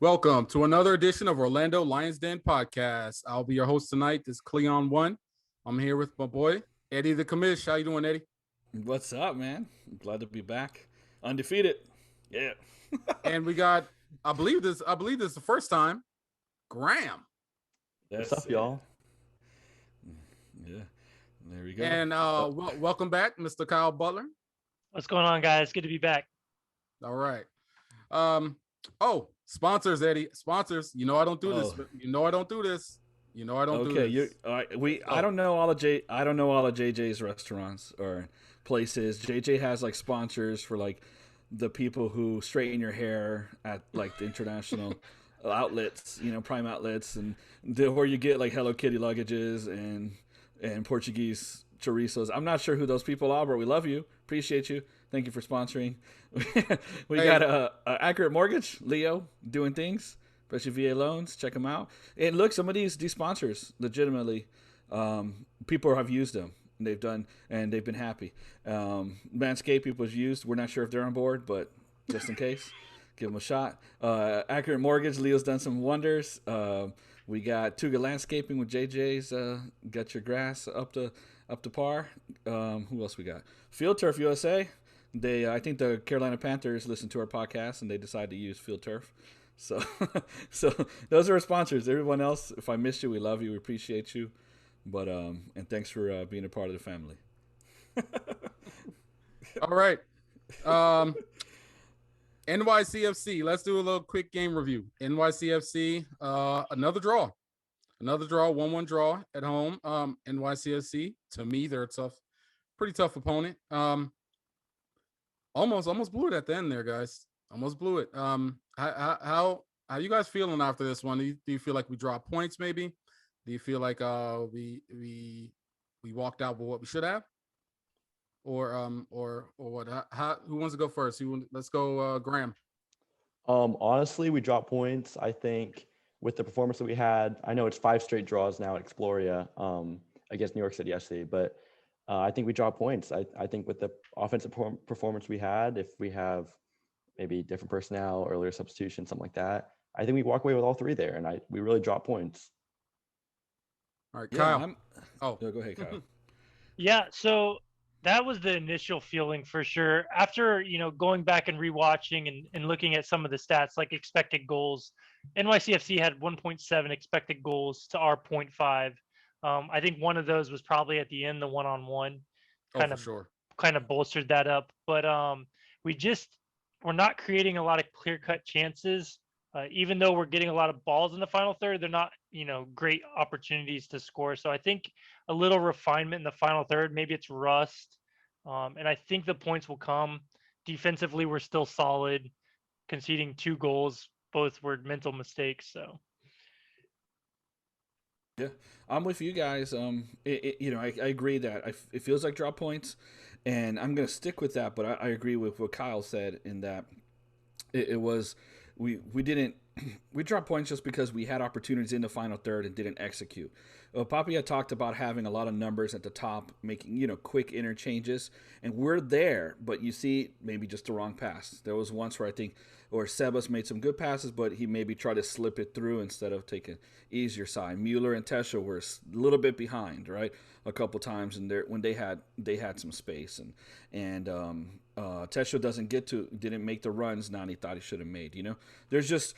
Welcome to another edition of Orlando Lions Den podcast. I'll be your host tonight. This is Cleon One. I'm here with my boy Eddie the Commish. How you doing, Eddie? What's up, man? I'm glad to be back. Undefeated. Yeah. And we got, I believe this is the first time, Graham. What's That's up, it. y'all? Yeah. There we go. And welcome back, Mr. Kyle Butler. What's going on, guys? Good to be back. All right. Sponsors, Eddie. Sponsors. You know I don't do this. Oh. You know I don't do this. Okay, you all right, I don't know all of JJ's restaurants or places. JJ has like sponsors for like the people who straighten your hair at like the international outlets, Prime outlets, and where you get like Hello Kitty luggages and Portuguese chorizos. I'm not sure who those people are, but we love you, appreciate you. Thank you for sponsoring. We got a Accurate Mortgage, Leo, doing things, especially VA loans. Check them out. And look, some of these sponsors, legitimately, people have used them. And they've been happy. Manscaped was used. We're not sure if they're on board, but just in case, give them a shot. Accurate Mortgage, Leo's done some wonders. We got Tuga Landscaping with JJ's. Got your grass up to par. Who else we got? Field Turf USA. I think the Carolina Panthers listened to our podcast and they decided to use Field Turf. So those are our sponsors. Everyone else, if I missed you, we love you, we appreciate you. But and thanks for being a part of the family. All right. NYCFC. Let's do a little quick game review. NYCFC. Another draw. 1-1 draw at home. NYCFC. To me, they're a pretty tough opponent. Almost blew it at the end there, guys. Almost blew it. How you guys feeling after this one? Do you feel like we dropped points? Maybe. Do you feel like we walked out with what we should have, or what? Who wants to go first? Let's go, Graham. Honestly, we dropped points. I think with the performance that we had, I know it's 5 straight draws now at Exploria against New York City FC, but I think we dropped points. I think with the offensive performance we had, if we have maybe different personnel, earlier substitution, something like that, I think we walk away with all 3 there, and we really dropped points. All right, Kyle. Go ahead, Kyle. Yeah, so that was the initial feeling for sure. After, going back and rewatching and looking at some of the stats, like expected goals, NYCFC had 1.7 expected goals to our 0.5. I think one of those was probably at the end, the one-on-one. Kind of bolstered that up. But we're not creating a lot of clear-cut chances. Even though we're getting a lot of balls in the final third, they're not, great opportunities to score. So I think a little refinement in the final third, maybe it's rust. And I think the points will come. Defensively, we're still solid. Conceding 2 goals, both were mental mistakes. So. Yeah, I'm with you guys. I agree that it feels like drop points, and I'm going to stick with that. But I agree with what Kyle said in that it was we dropped points just because we had opportunities in the final third and didn't execute. Papi had talked about having a lot of numbers at the top, making quick interchanges, and we're there. But you see, maybe just the wrong pass. There was once where I think, or Sebas made some good passes, but he maybe tried to slip it through instead of taking easier side. Mueller and Tesha were a little bit behind, right, a couple times, and when they had some space, and Tesha didn't make the runs Nani thought he should have made. There's just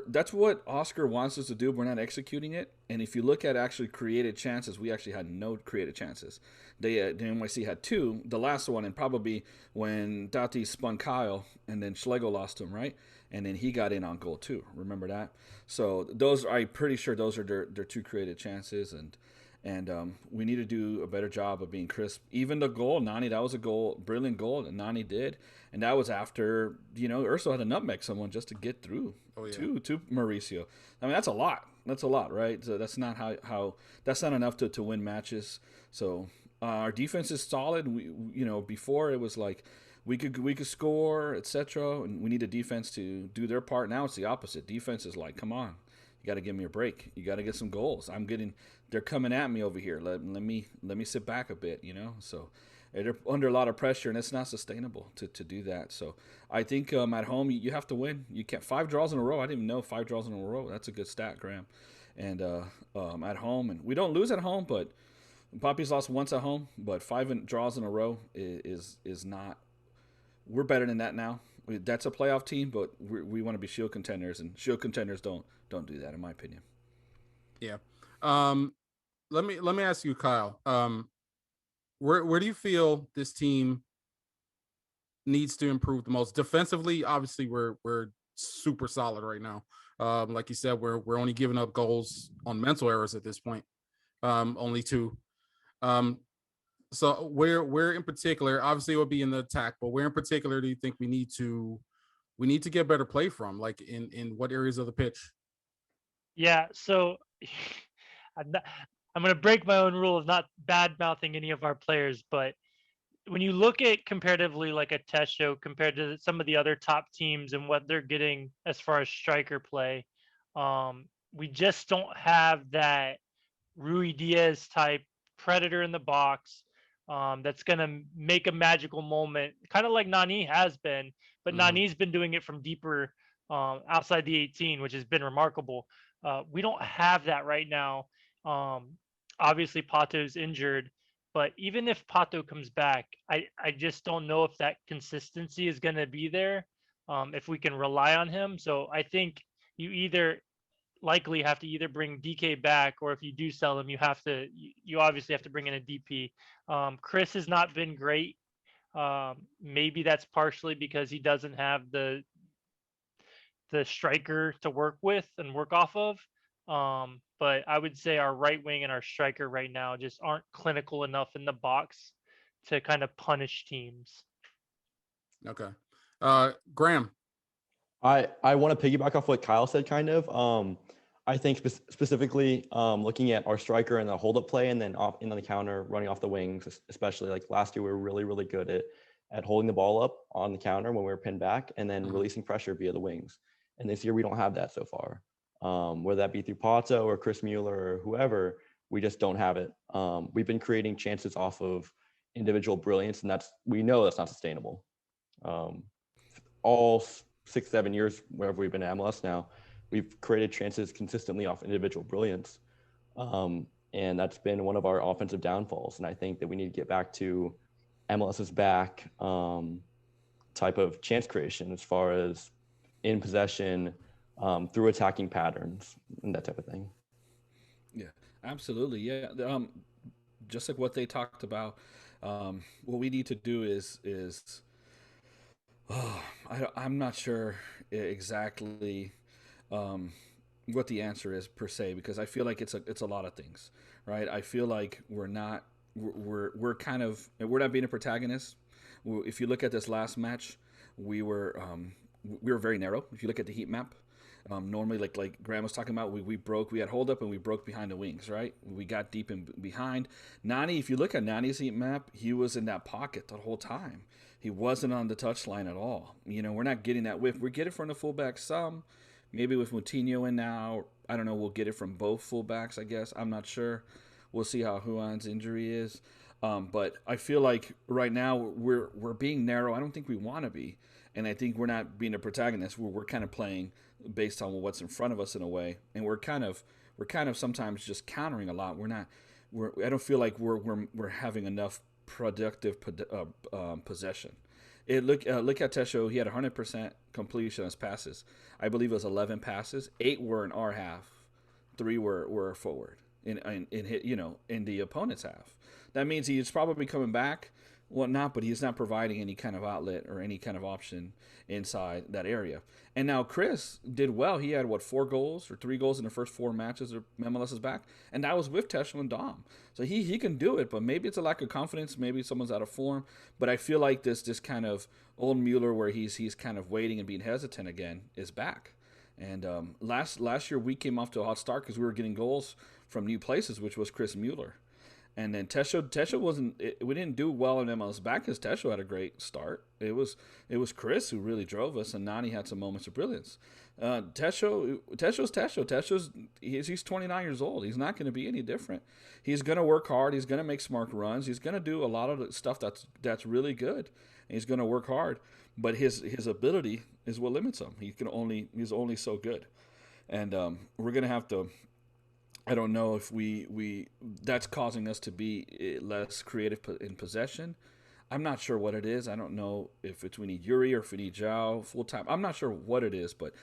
that's what Oscar wants us to do. We're not executing it, and if you look at actually created chances, we actually had no created chances. The NYC had 2, the last one, and probably when Dati spun Kyle, and then Schlegel lost him, right? And then he got in on goal too. Remember that? So I'm pretty sure those are their 2 created chances, and we need to do a better job of being crisp. Even the goal, Nani, that was a goal, brilliant goal that Nani did, and that was after Urso had to nutmeg someone just to get through to Mauricio. I mean, that's a lot. That's a lot, right? So that's not how that's not enough to win matches. So our defense is solid. We before it was like we could score, etc. And we need the defense to do their part. Now it's the opposite. Defense is like, come on, you got to give me a break. You got to get some goals. They're coming at me over here. Let me sit back a bit, So They're under a lot of pressure, and it's not sustainable to do that. So I think at home you have to win. You can't 5 draws in a row. I didn't even know 5 draws in a row. That's a good stat, Graham. And at home, and we don't lose at home, but Poppy's lost once at home. But 5 draws in a row is not. We're better than that now. That's a playoff team, but we want to be Shield contenders, and Shield contenders don't do that, in my opinion. Yeah. Let me ask you, Kyle. Where do you feel this team needs to improve the most? Defensively, obviously we're super solid right now. Like you said, we're only giving up goals on mental errors at this point. Only 2. So where in particular, obviously it would be in the attack, but where in particular do you think we need to get better play from? Like in what areas of the pitch? Yeah, so I'm going to break my own rule of not bad mouthing any of our players, but when you look at comparatively like a test show compared to some of the other top teams and what they're getting as far as striker play, we just don't have that Rui Diaz type predator in the box that's going to make a magical moment, kind of like Nani has been, but Nani's been doing it from deeper outside the 18, which has been remarkable. We don't have that right now. Obviously, Pato's injured, but even if Pato comes back, I just don't know if that consistency is going to be there, if we can rely on him. So I think you either likely have to either bring Dike back, or if you do sell him, you obviously have to bring in a DP. Chris has not been great. Maybe that's partially because he doesn't have the striker to work with and work off of. But I would say our right wing and our striker right now just aren't clinical enough in the box to kind of punish teams. Okay. Graham. I want to piggyback off what Kyle said, kind of. I think specifically looking at our striker and the hold-up play, and then off in on the counter, running off the wings, especially like last year, we were really, really good at holding the ball up on the counter when we were pinned back, and then releasing pressure via the wings. And this year we don't have that so far. Whether that be through Pato or Chris Mueller or whoever, we just don't have it. We've been creating chances off of individual brilliance, and we know that's not sustainable. All 6-7 years wherever we've been at MLS now, we've created chances consistently off individual brilliance. And that's been one of our offensive downfalls. And I think that we need to get back to MLS's back type of chance creation, as far as in possession, through attacking patterns and that type of thing. Yeah, absolutely. Yeah. Just like what they talked about, what we need to do is I'm not sure exactly what the answer is per se, because I feel like it's a lot of things, right? I feel like we're not being a protagonist. If you look at this last match, we were very narrow. If you look at the heat map, normally like Graham was talking about, we had hold up and we broke behind the wings, right? We got deep in behind. Nani, if you look at Nani's heat map, he was in that pocket the whole time. He wasn't on the touchline at all. We're not getting that whiff. We get it from the fullback some. Maybe with Moutinho in now, I don't know, we'll get it from both fullbacks, I guess. I'm not sure. We'll see how Juan's injury is. But I feel like right now we're being narrow. I don't think we want to be. And I think we're not being a protagonist. We're kind of playing based on what's in front of us in a way. And we're kind of sometimes just countering a lot. I don't feel like we're having enough productive possession. Look at Tesho. He had 100% completion on his passes. I believe it was 11 passes. 8 were in our half. 3 were forward in the opponent's half. That means he's probably coming back, whatnot, but he's not providing any kind of outlet or any kind of option inside that area. And now Chris did well. He had 4 goals or 3 goals in the first 4 matches of MLS's back, and that was with Tesho and Dom. So he can do it, but maybe it's a lack of confidence. Maybe someone's out of form. But I feel like this kind of old Mueller, where he's kind of waiting and being hesitant again, is back. And last year we came off to a hot start because we were getting goals from new places, which was Chris Mueller. And then Tesho wasn't. We didn't do well in MLS back because Tesho had a great start. It was Chris who really drove us, and Nani had some moments of brilliance. Tesho's Tesho. He's 29 years old. He's not going to be any different. He's going to work hard. He's going to make smart runs. He's going to do a lot of the stuff that's really good. And he's going to work hard, but his ability is what limits him. He's only so good, and we're going to have to. I don't know if we that's causing us to be less creative in possession. I'm not sure what it is. I don't know if we need Yuri or if we need Zhao full time. I'm not sure what it is, but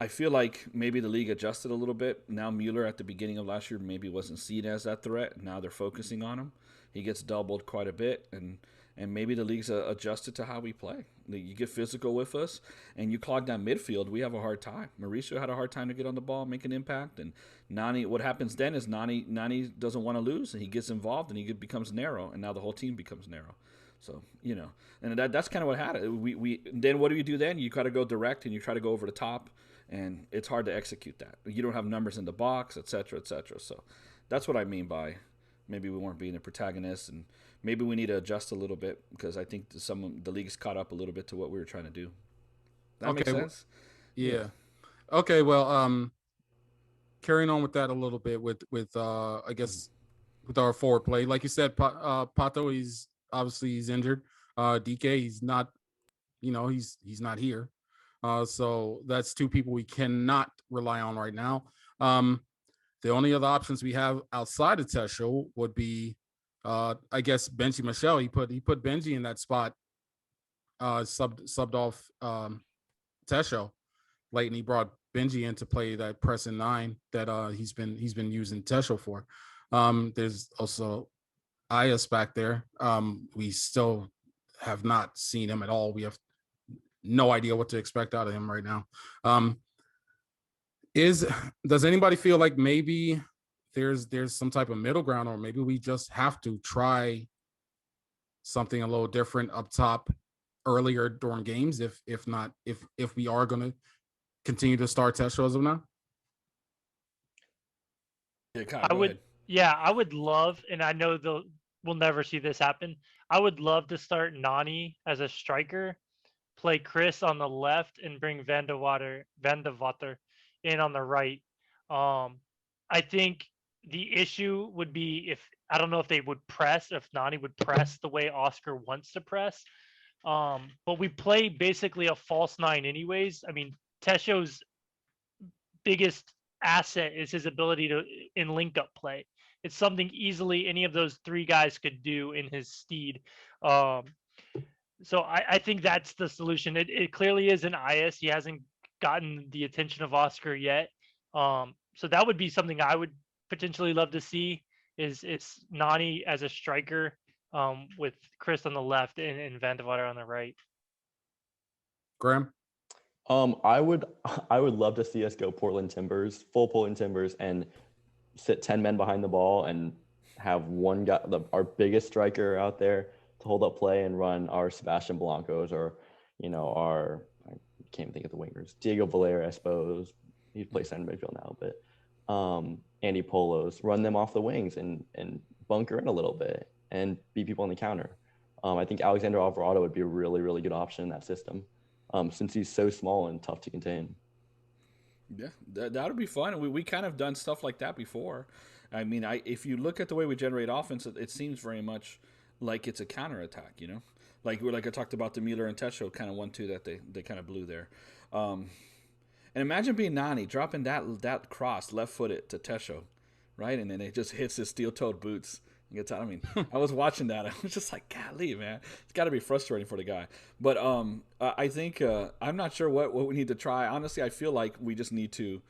I feel like maybe the league adjusted a little bit. Now Mueller at the beginning of last year maybe wasn't seen as that threat. Now they're focusing on him. He gets doubled quite a bit, and maybe the league's adjusted to how we play. You get physical with us, and you clog down midfield, we have a hard time. Mauricio had a hard time to get on the ball, make an impact, and Nani. What happens then is Nani doesn't want to lose, and he gets involved, and he becomes narrow, and now the whole team becomes narrow. So and that's kind of what happened. We then what do you do then? You try to go direct, and you try to go over the top, and it's hard to execute that. You don't have numbers in the box, et cetera, et cetera. So that's what I mean by maybe we weren't being a protagonist, and maybe we need to adjust a little bit because I think the league's caught up a little bit to what we were trying to do. That makes sense? Yeah. Okay. Well, carrying on with that a little bit with I guess with our forward play, like you said, Pato, he's injured. Dike, he's not, he's not here. So that's two people we cannot rely on right now. The only other options we have outside of Tesho would be, I guess, Benji Michelle. He put Benji in that spot, subbed off Tesho late, and he brought Benji in to play that press in 9 that he's been using Tesho for. There's also Ayas back there. We still have not seen him at all. We have no idea what to expect out of him right now. Does anybody feel like maybe there's some type of middle ground, or maybe we just have to try something a little different up top earlier during games if we are going to continue to start Tesho as of now? Yeah, Kyle, I would love, and I know we'll never see this happen. I would love to start Nani as a striker, play Chris on the left, and bring Van de Water in on the right. I think the issue would be I don't know if they would press, if Nani would press the way Oscar wants to press. But we play basically a false 9 anyways. I mean, Tesho's biggest asset is his ability in link up play. It's something easily any of those 3 guys could do in his steed. So I think that's the solution. It clearly is an IS. He hasn't gotten the attention of Oscar yet. So that would be something I would potentially love to see is Nani as a striker with Chris on the left and Van de Water on the right. Graham? I would love to see us go full Portland Timbers, and sit 10 men behind the ball and have one guy, our biggest striker out there, to hold up play and run our Sebastian Blancos, or I can't even think of the wingers, Diego Valera, I suppose. He plays center midfield now, but Andy Polos, run them off the wings and bunker in a little bit and beat people on the counter. I think Alexander Alvarado would be a really, really good option in that system, since he's so small and tough to contain. Yeah, that would be fun. We kind of done stuff like that before. I mean, if you look at the way we generate offense, it seems very much like it's a counterattack, Like I talked about the Mueller and Tesho kind of 1-2 that they kind of blew there. And imagine being Nani, dropping that cross left-footed to Tesho, right? And then it just hits his steel-toed boots. I mean, I was watching that. I was just like, golly, man. It's got to be frustrating for the guy. But I think I'm not sure what we need to try. Honestly, I feel like we just need to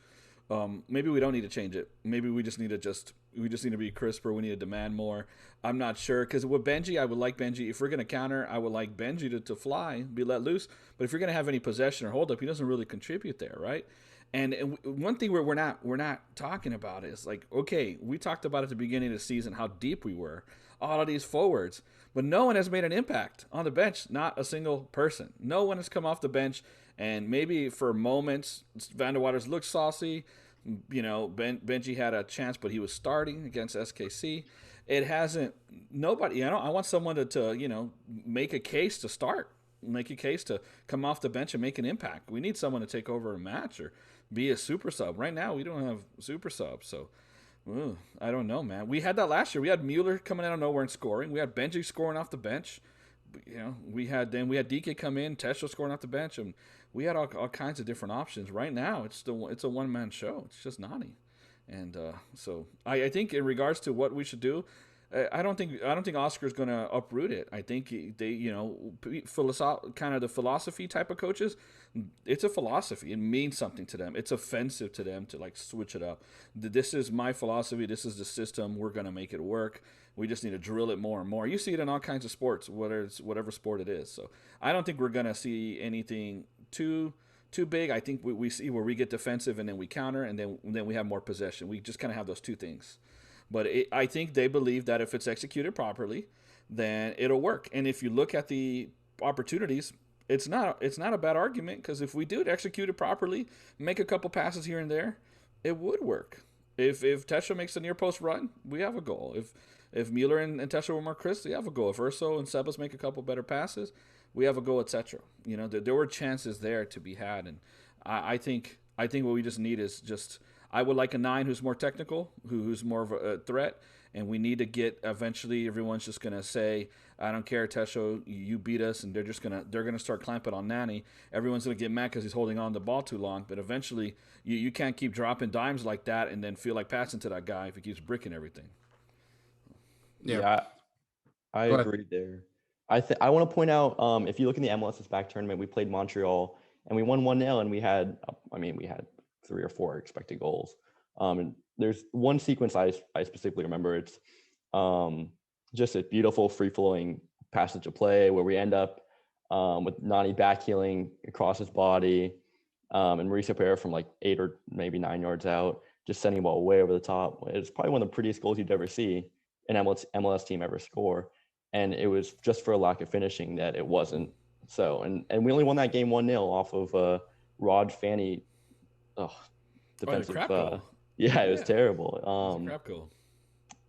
maybe we don't need to change it. Maybe we just need to be crisper. We need to demand more. I'm not sure, because with Benji, I would like Benji. If we're going to counter, I would like Benji to fly, be let loose. But if you're going to have any possession or hold up, he doesn't really contribute there, right? And one thing we're not talking about is, like, okay, we talked about at the beginning of the season how deep we were, all of these forwards, but no one has made an impact on the bench. Not a single person. No one has come off the bench, and maybe for moments, Van der Waters looked saucy. Benji had a chance, but he was starting against SKC. it hasn't. Nobody. I want someone to make a case to start, make a case to come off the bench and make an impact. We need someone to take over a match or be a super sub. Right now, we don't have super subs, so I don't know, man. We had that last year. We had Mueller coming out of nowhere and scoring. We had Benji scoring off the bench. We had Dike come in, Tesho scoring off the bench, and we had all kinds of different options. Right now, it's a one man show. It's just Nani, and so I think in regards to what we should do, I don't think Oscar's going to uproot it. I think they kind of the philosophy type of coaches. It's a philosophy. It means something to them. It's offensive to them to like switch it up. This is my philosophy. This is the system. We're going to make it work. We just need to drill it more and more. You see it in all kinds of sports, whether it's whatever sport it is. So I don't think we're going to see anything too big. I think we see where we get defensive and then we counter and then we have more possession. We just kind of have those two things. But I think they believe that if it's executed properly, then it'll work. And if you look at the opportunities, it's not a bad argument, because if we do execute it properly, make a couple passes here and there, it would work. If Tesho makes a near post run, we have a goal. If Mueller and Tesho were more crisp, we have a goal. If Urso and Sebas make a couple better passes, we have a goal, etc. There were chances there to be had, and I think what we just need is just. I would like a 9 who's more technical, who's more of a threat, and we need to get eventually. Everyone's just gonna say, "I don't care, Tesho, you beat us," and they're gonna start clamping on Nani. Everyone's gonna get mad because he's holding on the ball too long. But eventually, you can't keep dropping dimes like that and then feel like passing to that guy if he keeps bricking everything. Yeah, I agree there. I want to point out, if you look in the MLS's back tournament, we played Montreal and we won 1-0, and we had 3 or 4 expected goals. And there's one sequence I specifically remember. It's just a beautiful free-flowing passage of play where we end up with Nani backheeling across his body, and Mauricio Pereira from like 8 or maybe 9 yards out, just sending the ball way over the top. It's probably one of the prettiest goals you'd ever see an MLS team ever score. And it was just for a lack of finishing that it wasn't so. And we only won that game 1-0 off of Rod Fanny. Defensive. Yeah, it was terrible. It was a crap goal.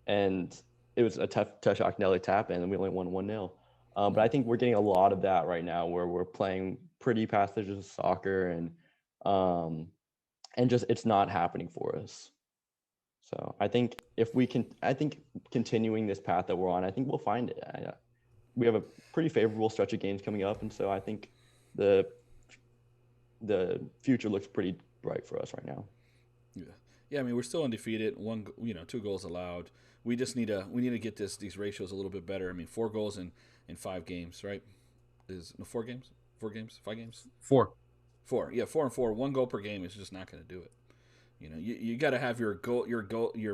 And it was a tough Nelly tap in, and we only won 1-0. But I think we're getting a lot of that right now, where we're playing pretty passages of soccer, and just it's not happening for us. So I think continuing this path that we're on, I think we'll find it. We have a pretty favorable stretch of games coming up, and so I think the future looks pretty bright for us right now. Yeah. I mean, we're still undefeated. 2 goals allowed. We just need to get these ratios a little bit better. I mean, 4 goals in 5 games, right? 4 games? 4 games? 5 games? 4. 4. Yeah, 4 and 4. 1 goal per game is just not going to do it. You got to have your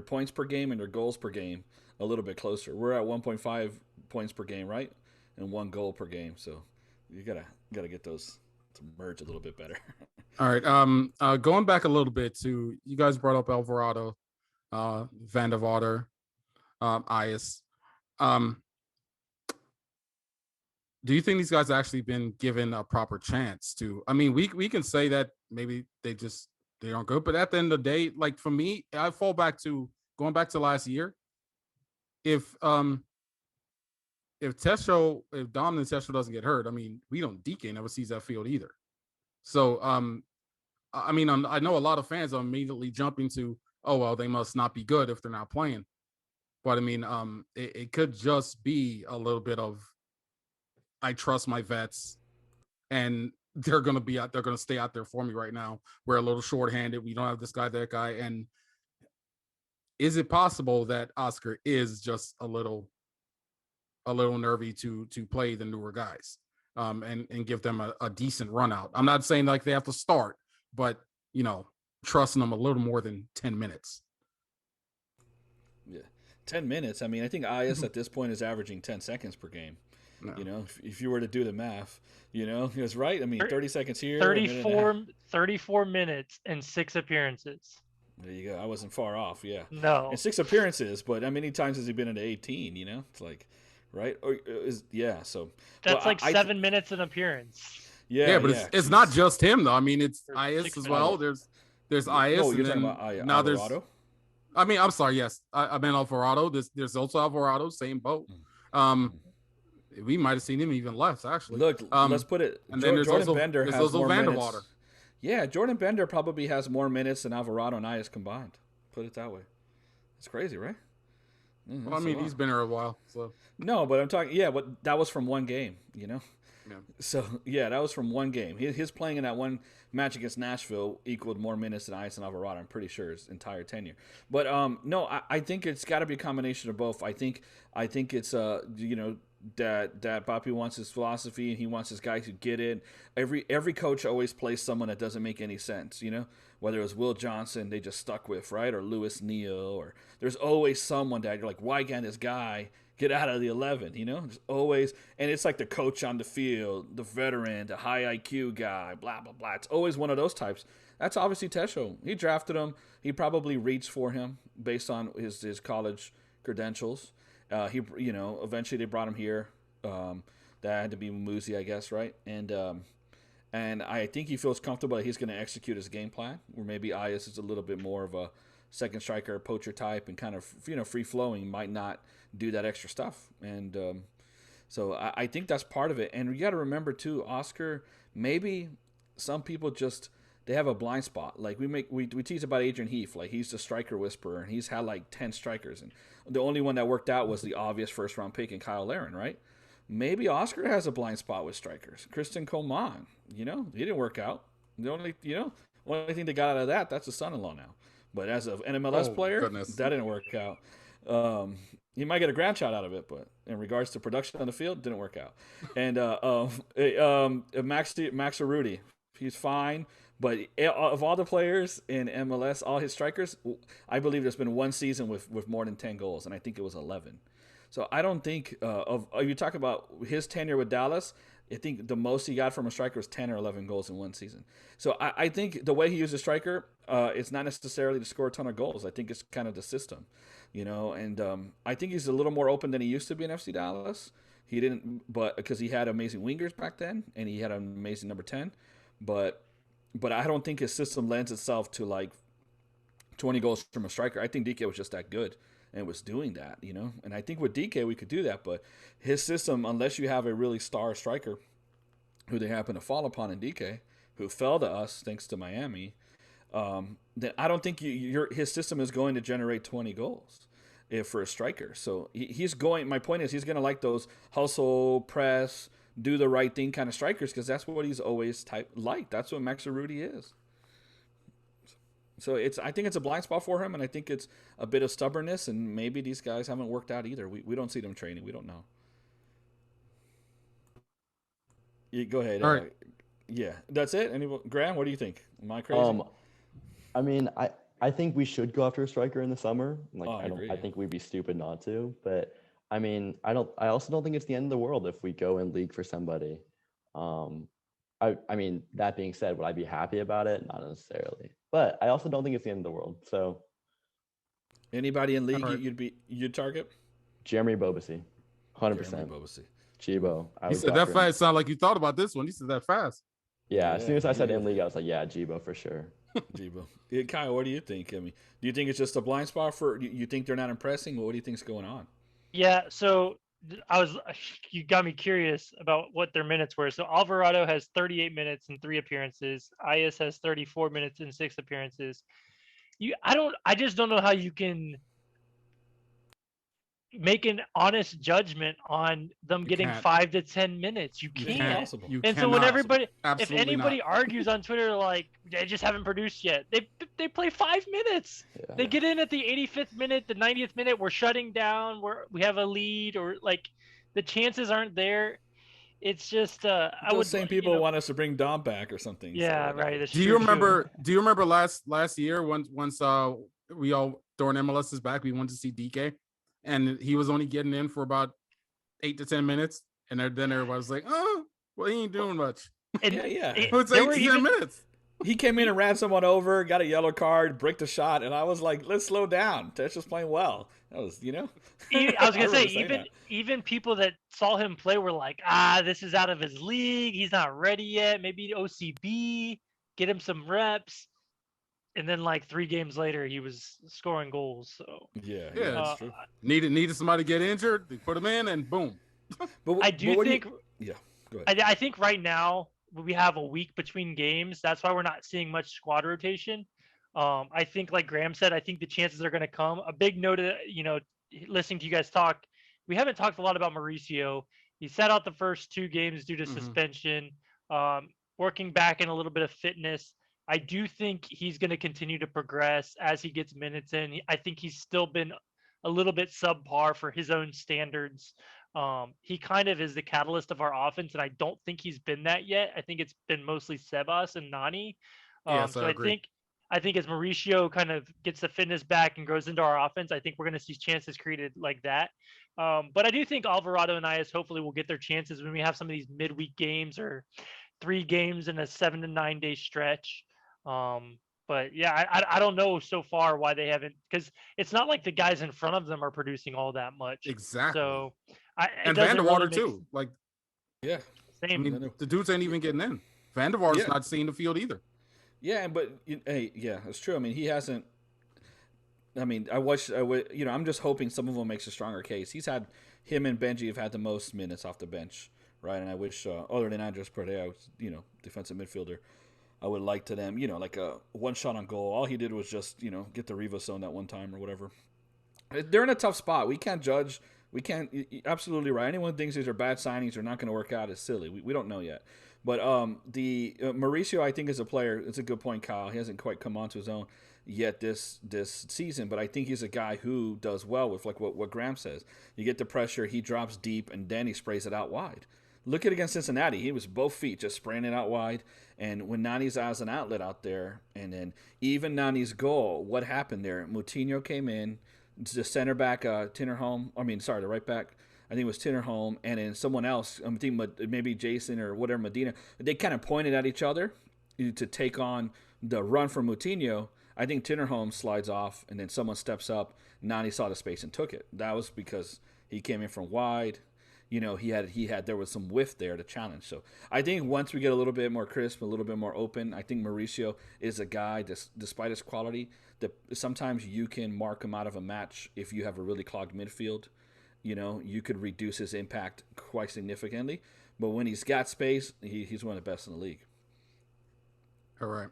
points per game and your goals per game a little bit closer. We're at 1.5 points per game, right? And 1 goal per game. So you gotta get those to merge a little bit better. All right. Going back a little bit to, you guys brought up Alvarado, Van der Vader, Ayas. Do you think these guys actually been given a proper chance to? I mean, we can say that maybe they aren't good, but at the end of the day, like for me, I fall back to going back to last year. If Dom and Tesho doesn't get hurt, I mean, Dike never sees that field either. So, I mean, I know a lot of fans are immediately jumping to, oh, well, they must not be good if they're not playing. But I mean, it could just be a little bit of, I trust my vets, and they're going to stay out there for me right now. We're a little shorthanded. We don't have this guy, that guy. And is it possible that Oscar is just a little nervy to play the newer guys, and give them a decent run out? I'm not saying like they have to start, but trusting them a little more than 10 minutes. Yeah, 10 minutes. I mean, I think Ayas at this point is averaging 10 seconds per game. No. If you were to do the math, he was right. I mean, 30 seconds here. 34 minutes and 6 appearances. There you go. I wasn't far off. Yeah. No. And 6 appearances, but how many times has he been into 18? It's like, right? So that's 7 minutes an appearance. Yeah, but it's not just him though. I mean, it's Ayas as well. There's Ayas. Oh, you're talking about now Alvarado? I mean, I'm sorry. Yes, I meant Alvarado. There's also Alvarado, same boat. We might have seen him even less actually. Look, let's put it. And then Jordan Bender has more Vanderwater. minutes. Yeah, Jordan Bender probably has more minutes than Alvarado and Ayes combined. Put it that way. It's crazy, right? Well, I mean, he's been here a while, so. No, but I'm talking. Yeah, but that was from one game, you know. Yeah. So yeah, that was from one game. His playing in that one match against Nashville equaled more minutes than Ayes and Alvarado. I'm pretty sure his entire tenure. But no, I think it's got to be a combination of both. I think it's you know, that Papi wants his philosophy and he wants his guys to get it. Every coach always plays someone that doesn't make any sense, you know. Whether it was Will Johnson, they just stuck with, right, or Lewis Neal, or there's always someone that you're like, why can't this guy get out of the 11, you know? There's always, and it's like the coach on the field, the veteran, the high IQ guy, blah, blah, blah. It's always one of those types. That's obviously Tesho. He drafted him. He probably reached for him based on his college credentials. He, you know, eventually they brought him here. That had to be Muzi, I guess, right? And I think he feels comfortable that he's going to execute his game plan, where maybe Ayes is a little bit more of a second striker, poacher type, and kind of, you know, free flowing, might not do that extra stuff. And so I think that's part of it. And you got to remember too, Oscar, maybe some people just, they have a blind spot. Like we tease about Adrian Heath, like he's the striker whisperer, and he's had like 10 strikers, and the only one that worked out was the obvious first round pick in Kyle Laren, right? Maybe Oscar has a blind spot with strikers. Kristen Coleman, you know, he didn't work out. The only thing they got out of that's a son-in-law now. But as an MLS player, that didn't work out. You might get a grandchild out of it, but in regards to production on the field, didn't work out. And Max Arudi, he's fine. But of all the players in MLS, all his strikers, I believe there's been one season with more than 10 goals, and I think it was 11. So I don't think you talk about his tenure with Dallas, I think the most he got from a striker was 10 or 11 goals in one season. So I think the way he uses a striker, it's not necessarily to score a ton of goals. I think it's kind of the system, you know. And I think he's a little more open than he used to be in FC Dallas. He didn't, but because he had amazing wingers back then, and he had an amazing number 10. But I don't think his system lends itself to like 20 goals from a striker. I think Dike was just that good and was doing that, you know. And I think with Dike we could do that, but his system, unless you have a really star striker who they happen to fall upon in Dike, who fell to us thanks to Miami, then I don't think his system is going to generate 20 goals for a striker. So he's going. My point is, he's going to like those hustle, press, do the right thing kind of strikers, because that's what he's always like. That's what Max Arudi is. So I think it's a blind spot for him, and I think it's a bit of stubbornness, and maybe these guys haven't worked out either. We don't see them training. We don't know. You go ahead. All right. Yeah, that's it. Graham, what do you think? Am I crazy? I mean, I think we should go after a striker in the summer. Like, I think we'd be stupid not to. But I mean, I also don't think it's the end of the world if we go in league for somebody. I mean, that being said, would I be happy about it? Not necessarily. But I also don't think it's the end of the world. So, anybody in league you'd target? Jeremy Bobasi, 100%. Jeremy Bobasi. Jibo. You said that fast. It sounded like you thought about this one. You said that fast. Yeah, as soon as I said in league, I was like, yeah, Jibo for sure. Jibo. Yeah, Kyle, what do you think? I mean, do you think it's just a blind spot for you think they're not impressing? What do you think's going on? Yeah, so you got me curious about what their minutes were. So Alvarado has 38 minutes in 3 appearances. Ayes has 34 minutes in 6 appearances. I just don't know how you can make an honest judgment on them getting 5 to 10 minutes. You can't. So when if anybody argues on Twitter like they just haven't produced yet, they play 5 minutes. Yeah. They get in at the 85th minute, the 90th minute, we're shutting down, we have a lead, or like the chances aren't there. It's just those same people want us to bring Dom back or something. Yeah, so, right. Do you remember last year once we all during MLS's back, we went to see Dike, and he was only getting in for about 8 to 10 minutes, and then everybody was like, "Oh, well, he ain't doing much." Yeah. It's 8 to 10 minutes. He came in and ran someone over, got a yellow card, bricked a shot, and I was like, "Let's slow down. Tesh was playing well." That was, I was gonna say, even people that saw him play were like, this is out of his league. He's not ready yet. Maybe OCB, get him some reps. and then like 3 games later he was scoring goals. So Yeah, Yeah, that's uh, true. needed somebody to get injured. They put him in, and boom. I But do what do you? think Yeah, go ahead. I think right now we have a week between games. That's why we're not seeing much squad rotation. I think, like Graham said, I think the chances are going to come. A big note, listening to you guys talk, we haven't talked a lot about Mauricio. He sat out the first 2 games due to Mhm. suspension, working back in a little bit of fitness. I do think he's going to continue to progress as he gets minutes in. I think he's still been a little bit subpar for his own standards. He kind of is the catalyst of our offense, and I don't think he's been that yet. I think it's been mostly Sebas and Nani. Yes, So I agree. I think as Mauricio kind of gets the fitness back and grows into our offense, I think we're going to see chances created like that. But I do think Alvarado and Ayas hopefully will get their chances when we have some of these midweek games or 3 games in a 7 to 9 day stretch. Um, but yeah, I don't know so far why they haven't, because it's not like the guys in front of them are producing all that much. Exactly. So it And doesn't really Vanderwater make too. Like, Yeah, I same. I mean, know. the dudes ain't even getting in. Vanderwater's Yeah, not seeing the field either. yeah, but hey, yeah, it's true. I mean, he hasn't. I mean, I wish I would. I'm just hoping some of them makes a stronger case. Him and Benji have had the most minutes off the bench, right? And I wish, other than Andres Perea, defensive midfielder, I would like to them, like a one shot on goal. All he did was just, get the Riva zone that one time or whatever. They're in a tough spot. We can't judge. We can't. Absolutely right. Anyone who thinks these are bad signings or not going to work out is silly. We don't know yet. But the Mauricio, I think, is a player. It's a good point, Kyle. He hasn't quite come onto his own yet this season, but I think he's a guy who does well with like what Graham says. You get the pressure, he drops deep, and then he sprays it out wide. Look at against Cincinnati. He was both feet just spraying it out wide. And when Nani's as an outlet out there, and then even Nani's goal, what happened there? Moutinho came in, the center back, the right back, I think it was Tinnerholm, and then someone else, I think maybe Jason or whatever, Medina, they kind of pointed at each other to take on the run from Moutinho. I think Tinnerholm slides off, and then someone steps up. Nani saw the space and took it. That was because he came in from wide. There was some whiff there to challenge. So I think once we get a little bit more crisp, a little bit more open, I think Mauricio is a guy, despite his quality, that sometimes you can mark him out of a match if you have a really clogged midfield. You could reduce his impact quite significantly. But when he's got space, he's one of the best in the league. All right.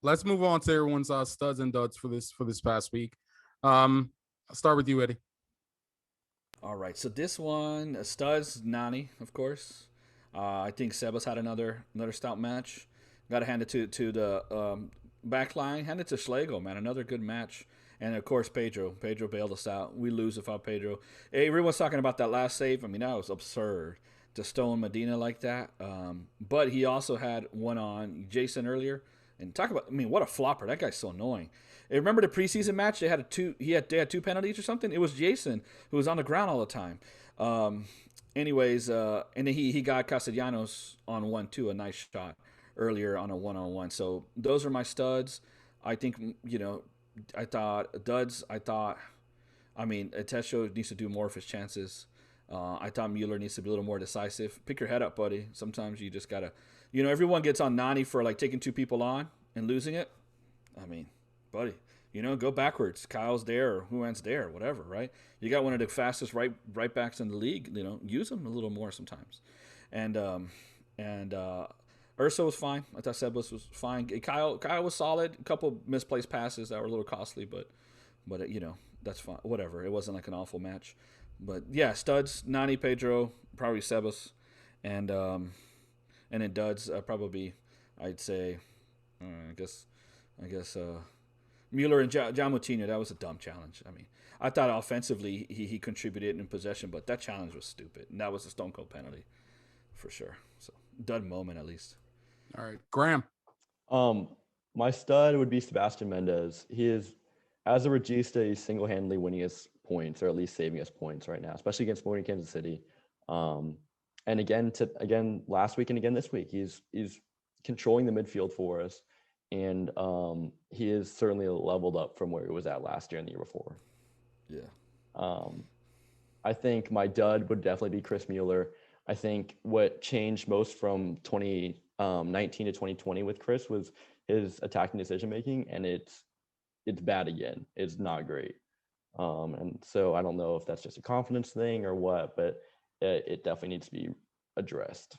Let's move on to everyone's studs and duds for this past week. I'll start with you, Eddie. All right, so this one, studs, Nani, of course. I think Sebas had another stout match. Got to hand it to the back line. Hand it to Schlegel, man. Another good match. And, of course, Pedro. Pedro bailed us out. We lose without Pedro. Hey, everyone's talking about that last save. I mean, that was absurd to stone Medina like that. But he also had one on Jason earlier. And talk about, what a flopper. That guy's so annoying. Hey, remember the preseason match? They had two penalties or something. It was Jason who was on the ground all the time. And then he got Castellanos on 1-2, a nice shot earlier on a 1-on-1. So those are my studs. I think I thought duds. Tesho needs to do more of his chances. I thought Mueller needs to be a little more decisive. Pick your head up, buddy. Sometimes you just gotta, everyone gets on Nani for like taking 2 people on and losing it. Buddy, go backwards. Kyle's there, or Huan's there, whatever, right? You got one of the fastest right backs in the league. Use them a little more sometimes. And Urso was fine. I thought Sebas was fine. Kyle was solid. A couple misplaced passes that were a little costly, but that's fine. Whatever. It wasn't like an awful match. But yeah, studs, Nani, Pedro, probably Sebas, and then duds, probably I'd say, I guess Mueller and John Moutinho. That was a dumb challenge. I thought offensively he contributed in possession, but that challenge was stupid, and that was a stone cold penalty for sure. So dud moment at least. All right, Graham. My stud would be Sebastian Mendez. He is, as a regista, he's single-handedly winning us points, or at least saving us points right now, especially against Sporting Kansas City. And again last week and again this week, he's controlling the midfield for us, and he is certainly leveled up from where he was at last year and the year before. Yeah. I think my dud would definitely be Chris Mueller. I think what changed most from 2019 to 2020 with Chris was his attacking decision making, and it's bad again. It's not great. And so I don't know if that's just a confidence thing or what, but it definitely needs to be addressed.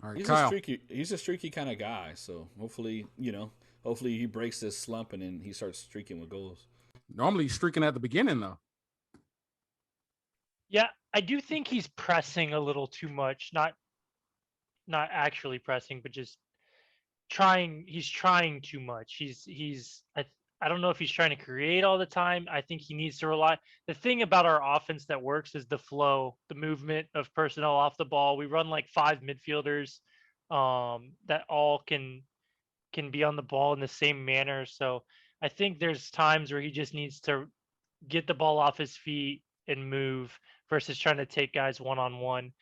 All right, He's Kyle. He's a streaky kind of guy. So hopefully he breaks this slump and then he starts streaking with goals. Normally he's streaking at the beginning though. Yeah, I do think he's pressing a little too much. Not actually pressing, but just trying. He's trying too much. I don't know if he's trying to create all the time. I think he needs to rely. The thing about our offense that works is the flow, the movement of personnel off the ball. We run like 5 midfielders that all can be on the ball in the same manner. So I think there's times where he just needs to get the ball off his feet and move versus trying to take guys one-on-one.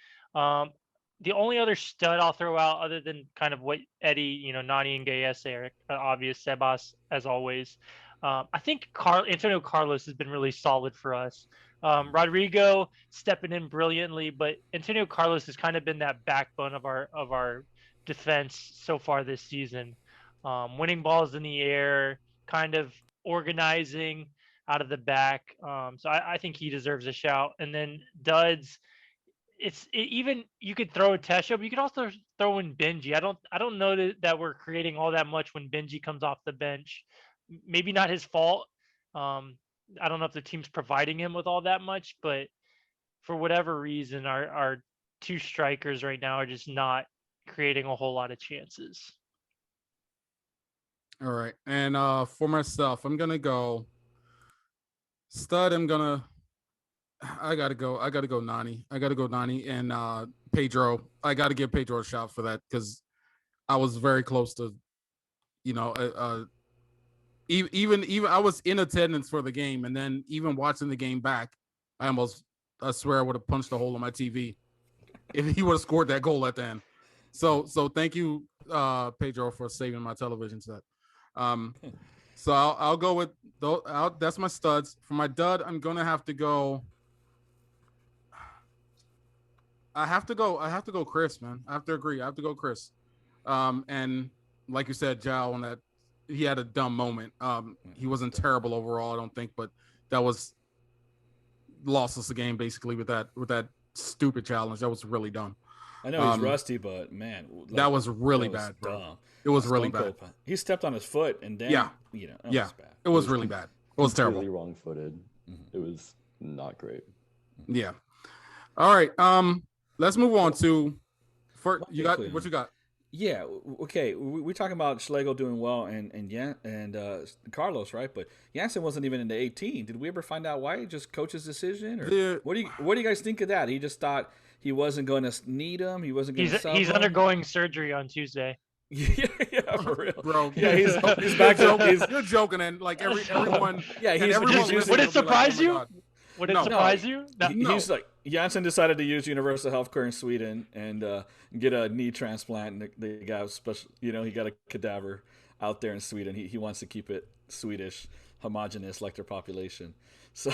The only other stud I'll throw out, other than kind of what Eddie, Nani and Gallese are obvious, Sebas as always. I think Antonio Carlos has been really solid for us. Rodrigo stepping in brilliantly, but Antonio Carlos has kind of been that backbone of our defense so far this season. Winning balls in the air, kind of organizing out of the back. So I think he deserves a shout. And then Duds, even you could throw a Tesho, but you could also throw in Benji. I don't know that we're creating all that much when Benji comes off the bench. Maybe not his fault. I don't know if the team's providing him with all that much, but for whatever reason, our 2 strikers right now are just not creating a whole lot of chances. All right. And for myself, I'm gonna go stud. I gotta go Nani. I gotta go Nani and Pedro. I gotta give Pedro a shout for that because I was very close to, even I was in attendance for the game, and then even watching the game back, I swear I would have punched a hole in my TV if he would have scored that goal at the end. So thank you, Pedro, for saving my television set. So I'll go with that's my studs. For my dud, I'm gonna have to go. I have to go Chris, man. I have to agree. I have to go Chris. And like you said, Jao, on that, he had a dumb moment. He wasn't terrible overall, I don't think, but that was lost us the game basically with that stupid challenge. That was really dumb. I know he's rusty, but man, that was really bad, bro. Dumb. It was really bad. He stepped on his foot, and then was bad. It was really bad. It was terrible. Completely wrong-footed. It was not great. Yeah. All right. Let's move on to. What you got? Yeah. Okay. We're talking about Schlegel doing well and Carlos, right? But Janssen wasn't even in the 18. Did we ever find out why? Just coach's decision, or what do you guys think of that? He just thought he wasn't going to need him. He wasn't going to sub He's him. undergoing surgery on Tuesday. Yeah, for real, bro. Yeah, he's back to. You're joking, and like everyone. Yeah, would it surprise you? Would it surprise you? No. He's like Janssen decided to use universal healthcare in Sweden and get a knee transplant. And they got special, he got a cadaver out there in Sweden. He wants to keep it Swedish, homogenous like their population. So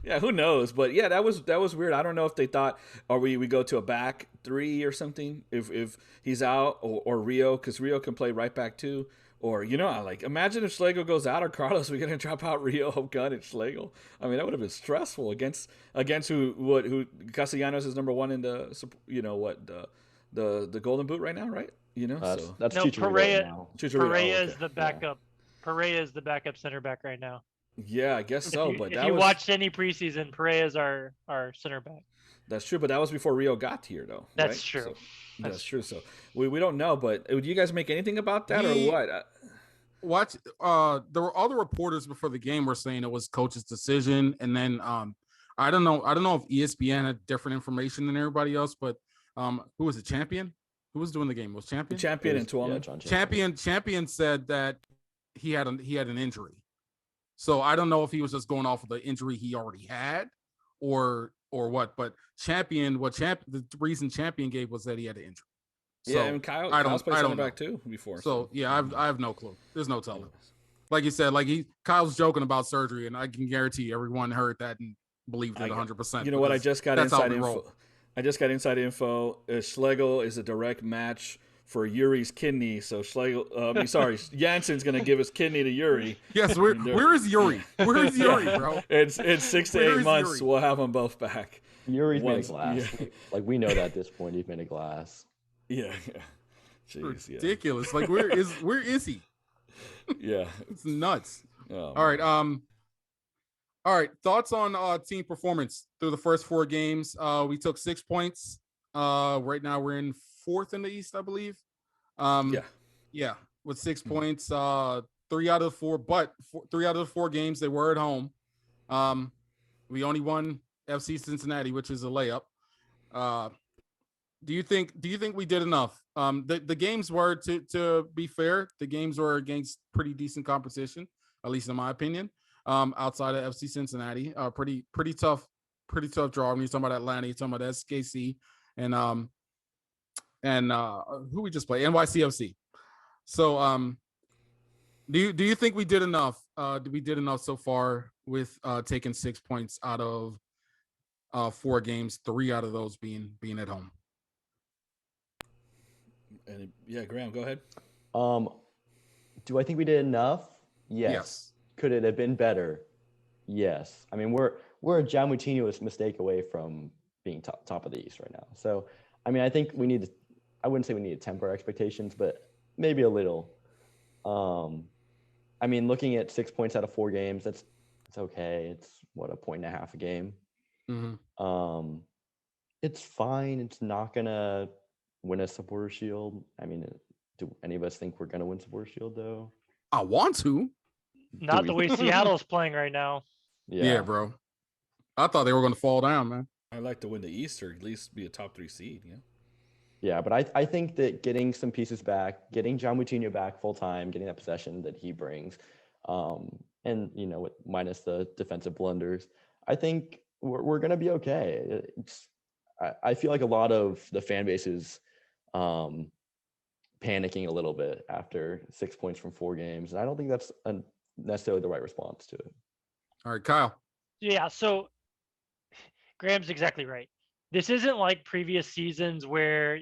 yeah, who knows? But yeah, that was weird. I don't know if they thought, or we go to a back 3 or something if he's out, or Rio, because Rio can play right back too. Or, imagine if Schlegel goes out or Carlos, we're going to drop out Rio, Gunn, and Schlegel. I mean, that would have been stressful against who Castellanos is number 1 in the Golden Boot right now, right? That's no, Chicharito. Perea is the backup. Perea is the backup center back right now. Yeah, I guess so. If you watched any preseason, Perea is our center back. That's true, but that was before Rio got here, though. That's right? true. So, that's true. So we don't know, but do you guys make anything about that or what? There were other reporters before the game were saying it was coach's decision, and then I don't know if ESPN had different information than everybody else, but who was it? Champion? Who was doing the game? Was Champion and Tuolman? Champion said that he had an injury. So I don't know if he was just going off of the injury he already had or what, but the reason Champion gave was that he had an injury. So yeah, and Kyle's played center back too before. So yeah, I have no clue. There's no telling. Like you said, Kyle's joking about surgery, and I can guarantee everyone heard that and believed it 100%. You know what? I just got inside info. Schlegel is a direct match for Yuri's kidney. So Jansen's going to give his kidney to Yuri. Yes, where is Yuri? Where is Yuri, bro? It's 6 to Where 8 is months. Yuri? We'll have them both back. Yuri's made of glass. Yeah. Like we know that at this point, he's made of glass. Yeah. Jeez, Ridiculous. Like where is he? Yeah. It's nuts. Oh, all right. All right. Thoughts on team performance through the first 4 games. We took 6 points. Right now we're in 4th in the East, I believe. Yeah, with 6 points. 3 out of the 4, but 3 out of the 4 games they were at home. We only won FC Cincinnati, which is a layup. Do you think we did enough? The games were, to be fair, the games were against pretty decent competition, at least in my opinion. Outside of FC Cincinnati, pretty tough draw. When you're talking about Atlanta, you're talking about SKC and who we just played, NYCFC. So do you think we did enough? We did enough so far with taking 6 points out of 4 games, 3 out of those being at home? And yeah, Graham, go ahead. Do I think we did enough? Yes. Could it have been better? Yes. I mean, we're a continuous mistake away from being top of the East right now. So, I mean, I think we need to. I wouldn't say we need to temper our expectations, but maybe a little. I mean, looking at 6 points out of 4 games, it's okay. It's what, 1.5 points a game. Mm-hmm. It's fine. It's not gonna win a Supporter Shield. I mean, do any of us think we're gonna win Supporter Shield though? I want to. Not the way Seattle's playing right now. Yeah, bro. I thought they were going to fall down, man. I'd like to win the East or at least be a top 3 seed. Yeah. Yeah, but I think that getting some pieces back, getting John Moutinho back full time, getting that possession that he brings, and with minus the defensive blunders, I think we're gonna be okay. I feel like a lot of the fan base is panicking a little bit after 6 points from 4 games, and I don't think that's necessarily the right response to it. All right, Kyle. Yeah, so Graham's exactly right. This isn't like previous seasons where,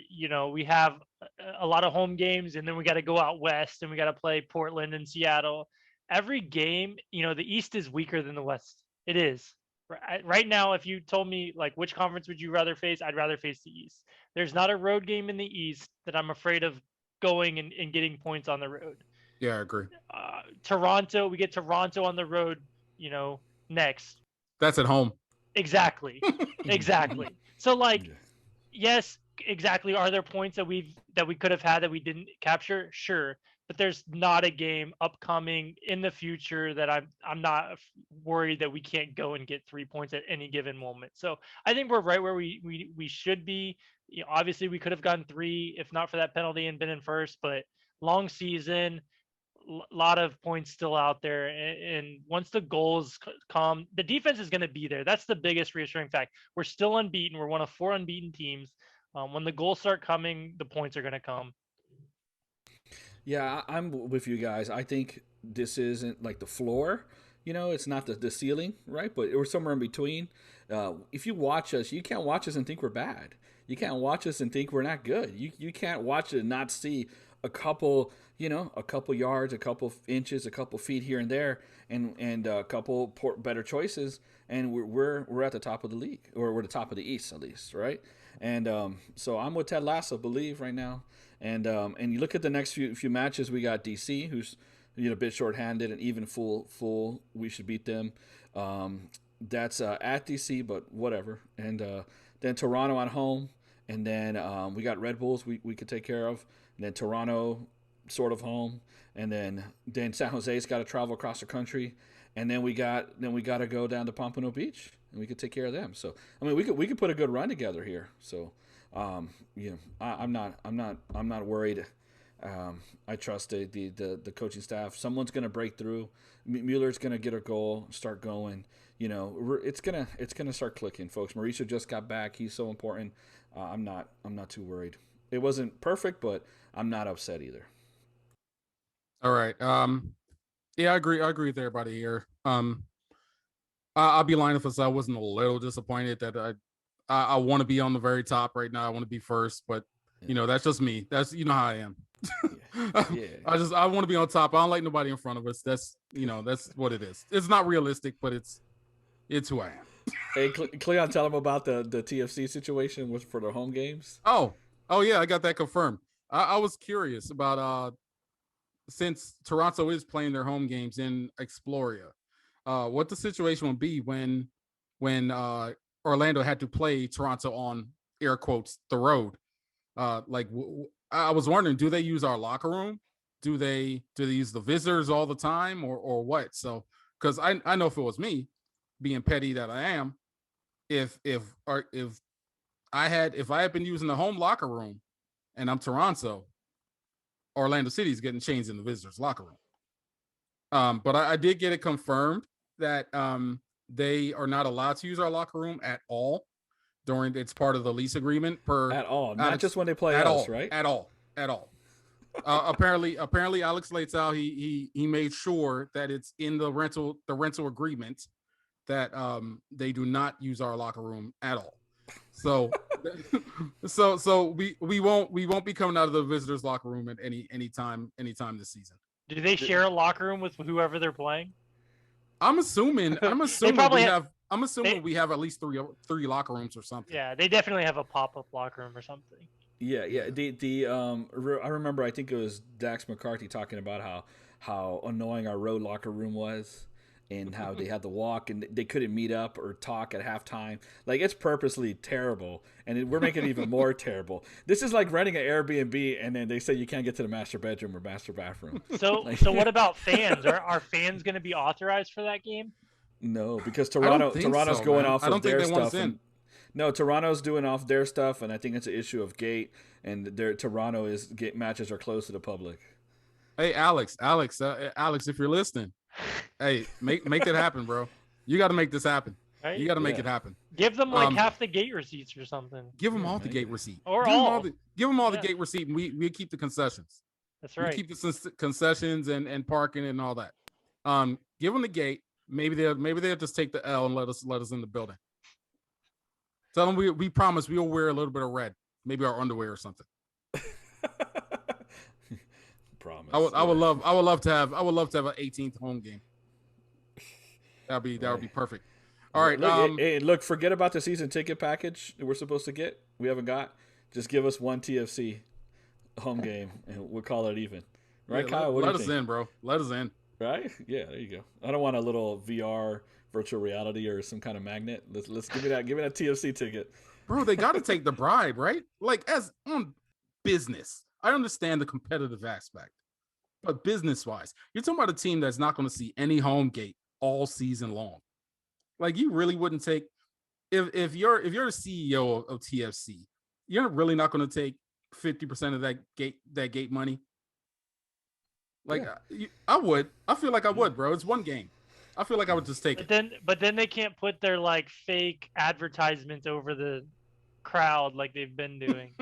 we have a lot of home games and then we got to go out west and we got to play Portland and Seattle. Every game, the East is weaker than the West. It is. Right now, if you told me, like, which conference would you rather face, I'd rather face the East. There's not a road game in the East that I'm afraid of going and getting points on the road. Yeah, I agree. Toronto, we get Toronto on the road, next. That's at home. Exactly. Exactly. So, like, yes, exactly. Are there points that we could have had that we didn't capture? Sure. But there's not a game upcoming in the future that I'm not worried that we can't go and get 3 points at any given moment. So I think we're right where we should be. Obviously, we could have gotten 3 if not for that penalty and been in first. But long season, a lot of points still out there. And once the goals come, the defense is going to be there. That's the biggest reassuring fact. We're still unbeaten. We're one of 4 unbeaten teams. When the goals start coming, the points are going to come. Yeah, I'm with you guys. I think this isn't like the floor. It's not the ceiling, right? But we're somewhere in between. If you watch us, you can't watch us and think we're bad. You can't watch us and think we're not good. You can't watch it and not see a couple yards, a couple inches, a couple feet here and there, and a couple better choices, and we're at the top of the league, or we're the top of the East at least, right? And so I'm with Ted Lasso, believe right now. And you look at the next few matches, we got DC, who's a bit shorthanded, and even full we should beat them. That's at DC, but whatever. And then Toronto at home, and then we got Red Bulls we could take care of, and then Toronto sort of home, and then San Jose's got to travel across the country, and then we got to go down to Pompano Beach, and we could take care of them. So I mean, we could put a good run together here. So I'm not worried. I trust the coaching staff. Someone's going to break through. Mueller's going to get a goal, start going. It's gonna start clicking, folks. Mauricio just got back. He's so important. I'm not too worried. It wasn't perfect, but I'm not upset either. All right. Yeah, I agree with everybody here. I'll be lying if I said I wasn't a little disappointed that I want to be on the very top right now. I want to be first, but You know, that's just me. That's how I am. Yeah. I want to be on top. I don't like nobody in front of us. That's that's what it is. It's not realistic, but it's who I am. Hey, Cleon, tell them about the TFC situation for the home games. Oh yeah, I got that confirmed. I was curious about since Toronto is playing their home games in Exploria, what the situation would be when Orlando had to play Toronto on air quotes the road. I was wondering, do they use our locker room? Do they use the visitors all the time, or what? So, because I know if it was me, being petty that I am, if I had been using the home locker room, and I'm Toronto, Orlando City's getting changed in the visitors locker room. But I did get it confirmed that they are not allowed to use our locker room at all during it's part of the lease agreement At all, not Alex, just when they play at us, all, right? At all. Apparently Alex Lateau he made sure that it's in the rental agreement that they do not use our locker room at all. So so we won't be coming out of the visitors locker room at any time this season. Do they share a locker room with whoever they're playing? I'm assuming probably we have at least three locker rooms or something. Yeah, they definitely have a pop-up locker room or something. Yeah. I remember. I think it was Dax McCarthy talking about how annoying our road locker room was, and how they had to walk and they couldn't meet up or talk at halftime. Like, it's purposely terrible, and we're making it even more terrible. This is like renting an Airbnb, and then they say you can't get to the master bedroom or master bathroom. So what about fans? Are fans going to be authorized for that game? No, because Toronto's going off of their stuff. No, Toronto's doing off their stuff, and I think it's an issue of gate, and Toronto matches are closed to the public. Hey, Alex, if you're listening, hey, make that happen, bro. You got to make this happen. Right? You got to make it happen. Give them half the gate receipts or something. Give them all the gate receipt. Or give them all the gate receipt, and we keep the concessions. That's right. We keep the concessions and parking and all that. Give them the gate. Maybe they'll just take the L and let us in the building. Tell them we promise we'll wear a little bit of red, maybe our underwear or something. Promise. I would love to have an 18th home game. That would be perfect. All right. Look, forget about the season ticket package that we're supposed to get. We haven't got. Just give us one TFC home game, and we'll call it even. Right, yeah, Kyle? Let us in, bro. Let us in. Right? Yeah, there you go. I don't want a little VR virtual reality or some kind of magnet. Let's give me that TFC ticket. Bro, they got to take the bribe, right? Like, as on business. I understand the competitive aspect, but business-wise, you're talking about a team that's not going to see any home gate all season long. Like, you really wouldn't take if you're the CEO of TFC, you're really not going to take 50% of that gate money. Like, I would. I feel like I would, bro. It's one game. I feel like I would just take it. But then they can't put their fake advertisements over the crowd like they've been doing.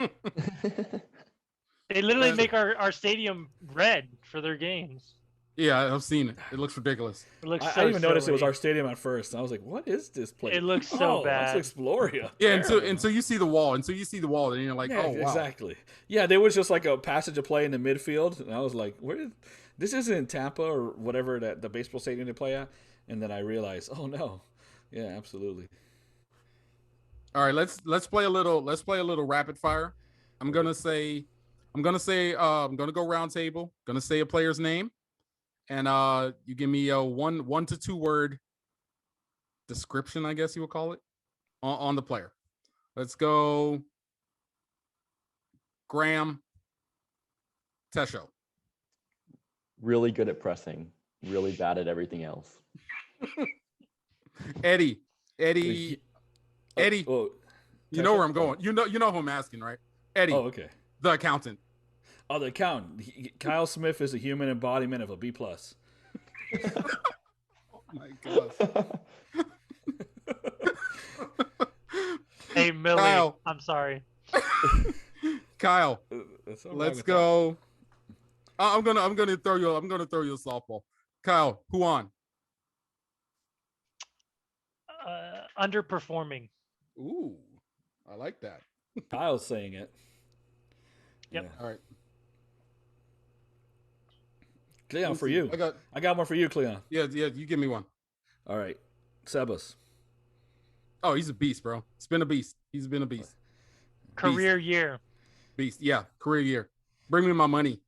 They literally make our stadium red for their games. Yeah, I've seen it. It looks ridiculous. It looks. I even noticed it was our stadium at first. I was like, "What is this place?" It looks so bad. It's Exploria. Yeah, until you see the wall, and you're like, "Oh, wow." Exactly. Yeah, there was just like a passage of play in the midfield, and I was like, this isn't in Tampa or whatever that the baseball stadium they play at." And then I realized, oh no, yeah, absolutely. All right, let's play a little rapid fire. I'm gonna go round table. Gonna say a player's name, and you give me a 1 to 2 word description, I guess you would call it, on the player. Let's go. Graham Tesho. Really good at pressing. Really bad at everything else. Eddie. Oh, you know where I'm going. You know who I'm asking, right? Eddie. Oh, okay. The accountant. Oh, the accountant. Kyle Smith is a human embodiment of a B+. Oh my God. Hey, Millie. Kyle. I'm sorry. Kyle. Let's go. I'm gonna throw you a softball. Kyle, who on? Underperforming. Ooh, I like that. Kyle's saying it. Yep. Yeah. All right. Cleon, Let's for see. you. I got one for you, Cleon. Yeah. You give me one. All right. Sebas. Oh, he's a beast, bro. He's been a beast. He's been a beast. Career year. Beast. Yeah. Career year. Bring me my money.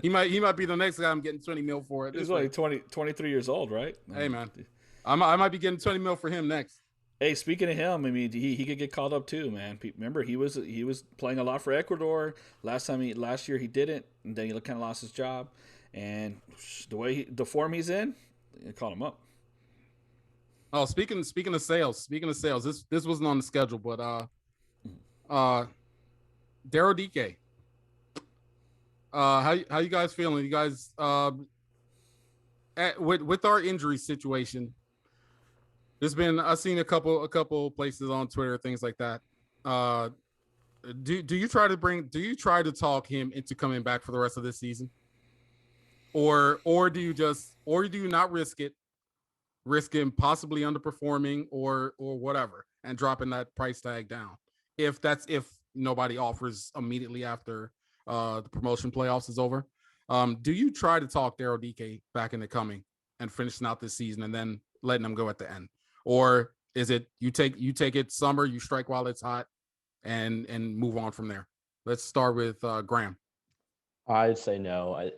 He might be the next guy I'm getting 20 mil for. At He's this only rate. 23 years old, right? Hey, man. I might be getting 20 mil for him next. Hey, speaking of him, I mean, he could get called up too, man. Remember, he was playing a lot for Ecuador last year he didn't, and then he kind of lost his job. And the form he's in, you call him up. Oh, speaking of sales, this wasn't on the schedule, but Daryl Dike. How you guys feeling? You guys with our injury situation, I've seen a couple places on Twitter, things like that. Do you try to talk him into coming back for the rest of this season? Or do you not risk him possibly underperforming or whatever and dropping that price tag down if nobody offers immediately after the promotion playoffs is over? Do you try to talk Daryl Dike back into coming and finishing out this season and then letting him go at the end? Or is it you take it summer, you strike while it's hot and move on from there? Let's start with Graham. I'd say no.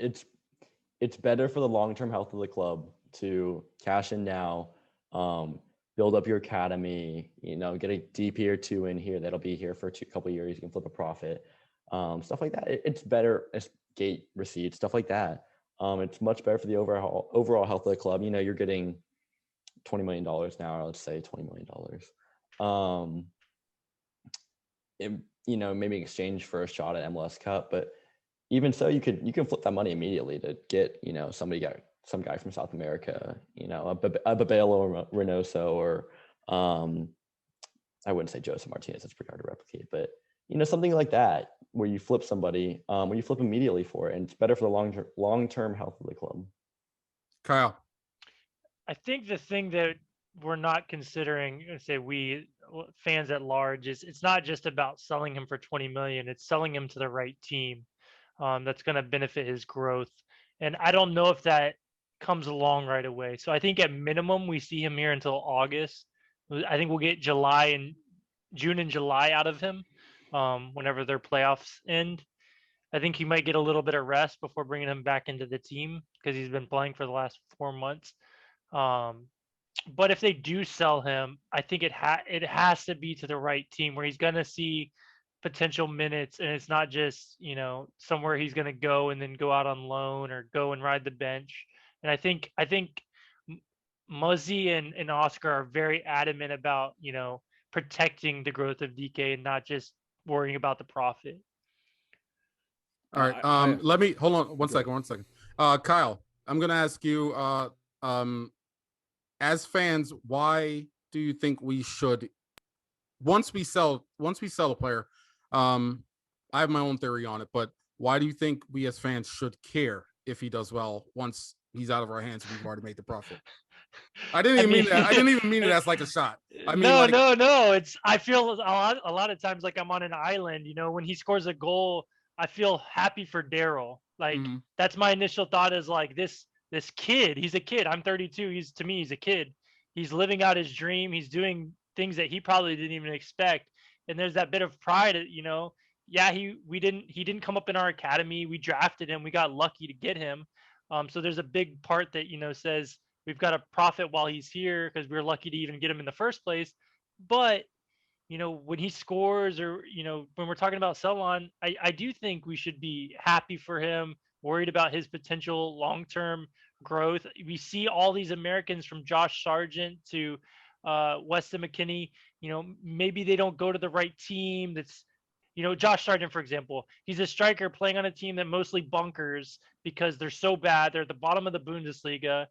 It's better for the long-term health of the club to cash in now, build up your academy, get a DP or two in here that'll be here for a couple of years. You can flip a profit, stuff like that. It's better as gate receipts, stuff like that. It's much better for the overall health of the club. You're getting $20 million now, or let's say $20 million. Maybe in exchange for a shot at MLS Cup, but even so, you can flip that money immediately to get some guy from South America, a Babelo Reynoso, or I wouldn't say Joseph Martinez. It's pretty hard to replicate, but something like that where you flip somebody, where you flip immediately for it, and it's better for the long-term health of the club. Kyle. I think the thing that we're not considering, say we fans at large, is it's not just about selling him for 20 million. It's selling him to the right team that's going to benefit his growth. And I don't know if that comes along right away. So I think at minimum we see him here until August. I think we'll get June and July out of him whenever their playoffs end. I think he might get a little bit of rest before bringing him back into the team because he's been playing for the last 4 months. But if they do sell him, I think it has to be to the right team where he's going to see potential minutes, and it's not just somewhere he's going to go and then go out on loan or go and ride the bench. And I think Muzzy and Oscar are very adamant about protecting the growth of DK and not just worrying about the profit. All right. Let me hold on one second. Kyle, I'm gonna ask you, as fans, why do you think we should, once we sell a player, I have my own theory on it, but why do you think we as fans should care if he does well once he's out of our hands and we've already made the profit? I didn't even mean that. I didn't even mean it as like a shot. I mean, no. I feel a lot of times like I'm on an island. When he scores a goal, I feel happy for Daryl. Like that's my initial thought is like this kid. He's a kid. I'm 32. To me, he's a kid. He's living out his dream. He's doing things that he probably didn't even expect. And there's that bit of pride. Yeah, he didn't come up in our academy. We drafted him. We got lucky to get him. So there's a big part that says we've got to profit while he's here because we were lucky to even get him in the first place. But when he scores or when we're talking about Selon, I do think we should be happy for him, worried about his potential long-term growth. We see all these Americans from Josh Sargent to Weston McKinney. Maybe they don't go to the right team. That's Josh Sargent, for example, he's a striker playing on a team that mostly bunkers because they're so bad. They're at the bottom of the Bundesliga,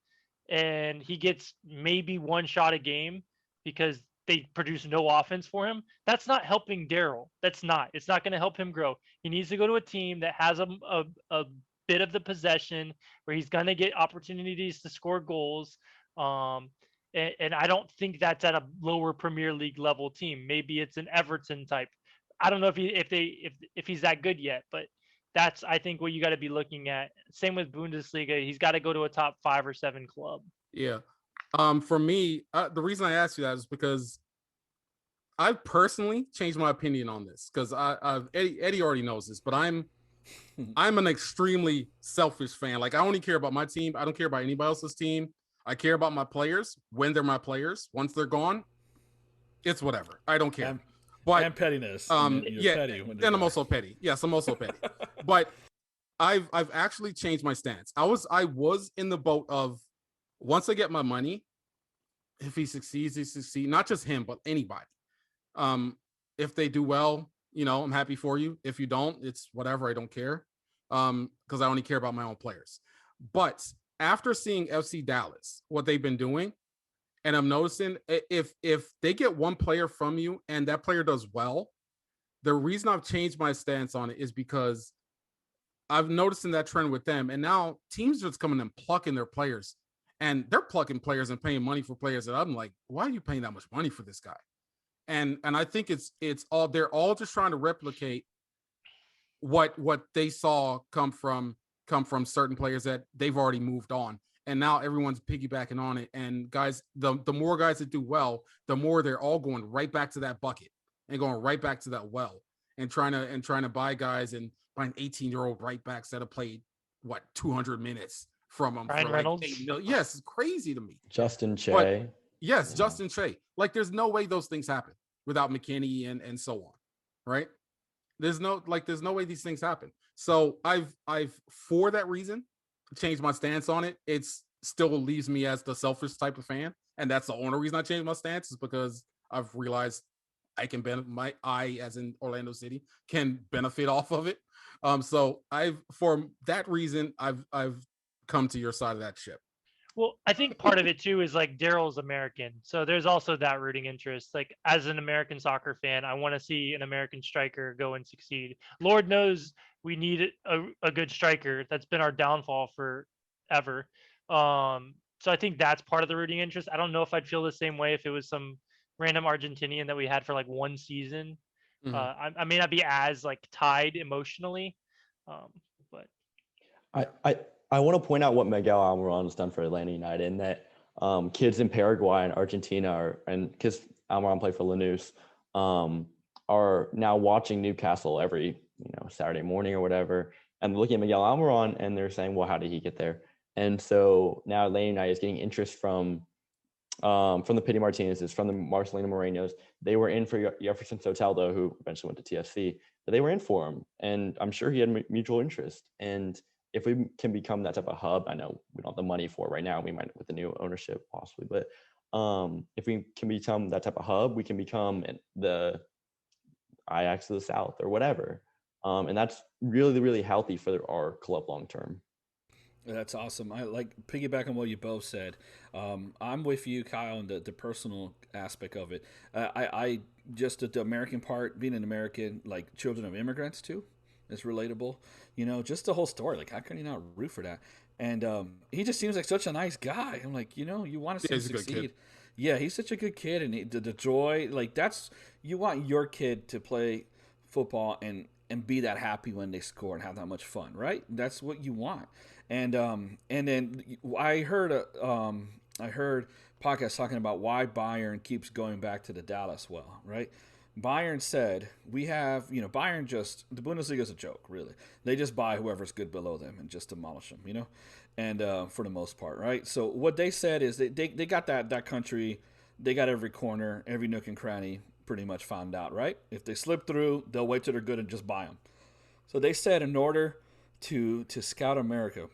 and he gets maybe one shot a game because they produce no offense for him. That's not helping Daryl. It's not going to help him grow. He needs to go to a team that has a bit of the possession where he's going to get opportunities to score goals. And I don't think that's at a lower Premier League level team. Maybe it's an Everton type. I don't know if he's that good yet, but that's, I think, what you got to be looking at. Same with Bundesliga. He's got to go to a top 5 or 7 club. Yeah. For me, the reason I asked you that is because I personally changed my opinion on this because Eddie already knows this, but I'm an extremely selfish fan. Like, I only care about my team. I don't care about anybody else's team. I care about my players when they're my players. Once they're gone, it's whatever. I don't care. And pettiness. Yeah, petty and I'm also petty. Yes, I'm also petty. But I've actually changed my stance. I was in the boat of, once I get my money, if he succeeds, he succeeds. Not just him, but anybody. If they do well, I'm happy for you. If you don't, it's whatever. I don't care. Because I only care about my own players. But after seeing FC Dallas, what they've been doing, and I'm noticing if they get one player from you and that player does well, the reason I've changed my stance on it is because I've noticed in that trend with them, and now teams are just coming and plucking their players, and they're plucking players and paying money for players that I'm like, why are you paying that much money for this guy? And I think it's all, they're all just trying to replicate what they saw come from certain players that they've already moved on. And now everyone's piggybacking on it. And guys, the more guys that do well, the more they're all going right back to that bucket and going right back to that well and trying to buy guys and buying 18-year-old right backs that have played 200 minutes from them Ryan for Reynolds. like $8 million. Yes, it's crazy to me. Justin Che. But, yes, yeah. Justin Che. Like, there's no way those things happen without McKinney and so on, right? There's no way these things happen. So I've for that reason changed my stance on it. It's still leaves me as the selfish type of fan, and that's the only reason I changed my stance, is because I've realized I can benefit. As in Orlando City, can benefit off of it. So for that reason, I've come to your side of that ship. Well, I think part of it too is like Daryl's American, so there's also that rooting interest. Like, as an American soccer fan, I want to see an American striker go and succeed. Lord knows we need a good striker. That's been our downfall forever. So I think that's part of the rooting interest. I don't know if I'd feel the same way if it was some random Argentinian that we had for like one season. I may not be as like tied emotionally, but I want to point out what Miguel Almiron has done for Atlanta United, and that kids in Paraguay and Argentina and because Almiron played for Lanús, are now watching Newcastle every Saturday morning or whatever, and looking at Miguel Almiron and they're saying, well, how did he get there? And so now Atlanta United is getting interest from the Pity Martinez's, from the Marcelino Morenos. They were in for Jefferson Soteldo, who eventually went to TFC, but they were in for him, and I'm sure he had mutual interest. And if we can become that type of hub, I know we don't have the money for it right now. We might with the new ownership possibly, but if we can become that type of hub, we can become the Ajax of the South or whatever. And that's really, really healthy for our club long term. That's awesome. I like piggyback on what you both said. I'm with you, Kyle, in the personal aspect of it. I just the American part, being an American, like children of immigrants too, is relatable. Just the whole story. Like, how can you not root for that? And he just seems like such a nice guy. I'm like, you want to see him succeed. Yeah, he's such a good kid, and the joy, like that's, you want your kid to play football and be that happy when they score and have that much fun, right? That's what you want. And then I heard podcasts talking about why Bayern keeps going back to the Dallas well, right? Bayern said, we have, Bayern the Bundesliga is a joke, really. They just buy whoever's good below them and just demolish them, and for the most part, right? So what they said is they got that country, they got every corner, every nook and cranny pretty much found out, right? If they slip through, they'll wait till they're good and just buy them. So they said in order to scout America,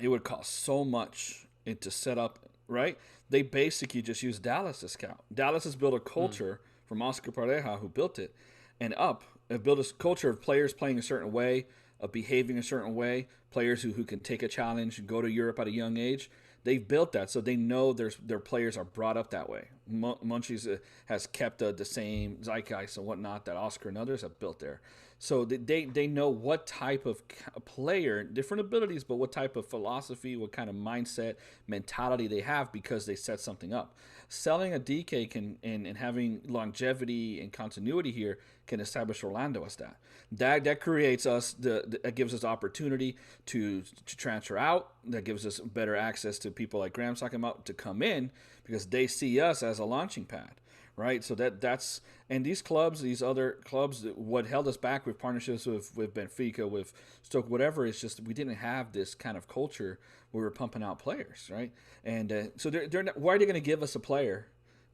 it would cost so much to set up, right? They basically just use Dallas to scout. Dallas has built a culture from Oscar Pareja, who built it, and have built a culture of players playing a certain way, of behaving a certain way, players who can take a challenge and go to Europe at a young age. They've built that, so they know their players are brought up that way. Munchies has kept the same zeitgeist and whatnot that Oscar and others have built there. So they know what type of player, different abilities, but what type of philosophy, what kind of mindset, mentality they have because they set something up. Selling a DK and having longevity and continuity here can establish Orlando as that. That creates us that gives us opportunity to transfer out. That gives us better access to people like Graham's talking about to come in because they see us as a launching pad, right? So that's and these clubs, these other clubs, what held us back with partnerships with Benfica, with Stoke, whatever, is just we didn't have this kind of culture where we're pumping out players, right? And so they're not, why are they going to give us a player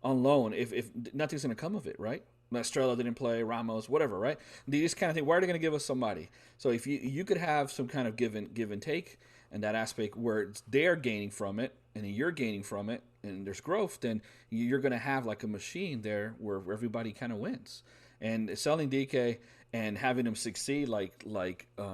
on loan if nothing's going to come of it, right? Estrella didn't play, Ramos, whatever, right? These kind of thing. Why are they going to give us somebody? So if you could have some kind of give and take and that aspect where they're gaining from it and you're gaining from it and there's growth, then you're going to have like a machine there where everybody kind of wins. And selling DK and having him succeed like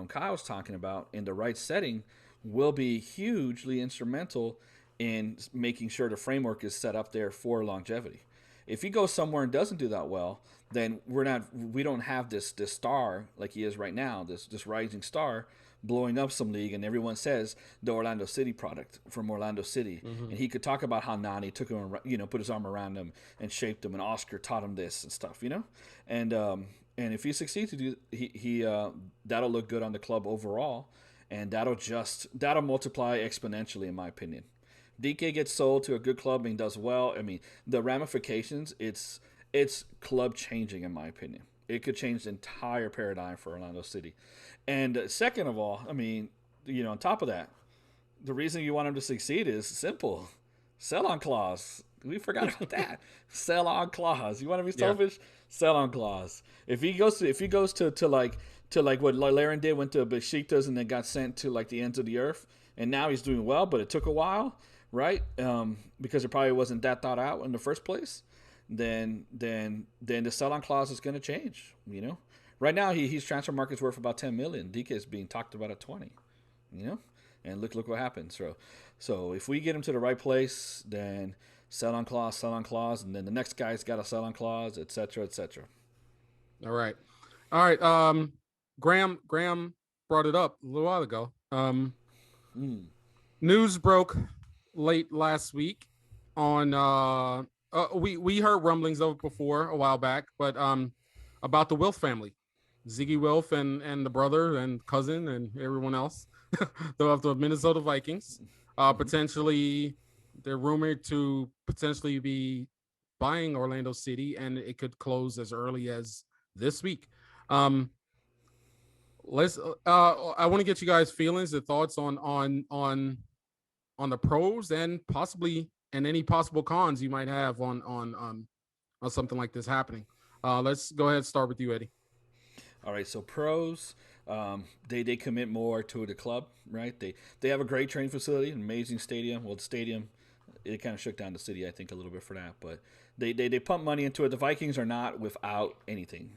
Kyle was talking about in the right setting will be hugely instrumental in making sure the framework is set up there for longevity. If he goes somewhere and doesn't do that well, then we don't have this star like he is right now, this rising star blowing up some league, and everyone says the Orlando City product from Orlando City, and he could talk about how Nani took him, put his arm around him and shaped him, and Oscar taught him this and stuff, and if he succeeds to do, he that'll look good on the club overall, and that'll multiply exponentially in my opinion. DK gets sold to a good club and does well. I mean, the ramifications, it's club changing in my opinion. It could change the entire paradigm for Orlando City. And second of all, I mean, on top of that, the reason you want him to succeed is simple. Sell on clause. We forgot about that. Sell on clause. You want to be selfish? Yeah. Sell on clause. If he goes to like what Laren did, went to Besiktas and then got sent to like the ends of the earth, and now he's doing well, but it took a while, right? Because it probably wasn't that thought out in the first place. Then the sell on clause is going to change. Right now he's transfer market's worth about 10 million. Dike is being talked about at 20. And look what happens. So if we get him to the right place, then sell on clause, and then the next guy's got a sell on clause, et cetera, et cetera. All right. Graham brought it up a little while ago. News broke late last week on we heard rumblings of it before a while back, but about the Wilf family, Ziggy Wilf and the brother and cousin and everyone else of the Minnesota Vikings. Potentially, they're rumored to potentially be buying Orlando City, and it could close as early as this week. I want to get you guys' feelings and thoughts on the pros and possibly and any possible cons you might have on something like this happening. Let's go ahead and start with you, Eddie. All right, so pros, they commit more to the club, right? They have a great training facility, an amazing stadium. Well, the stadium, it kind of shook down the city, I think, a little bit for that, but they pump money into it. The Vikings are not without anything,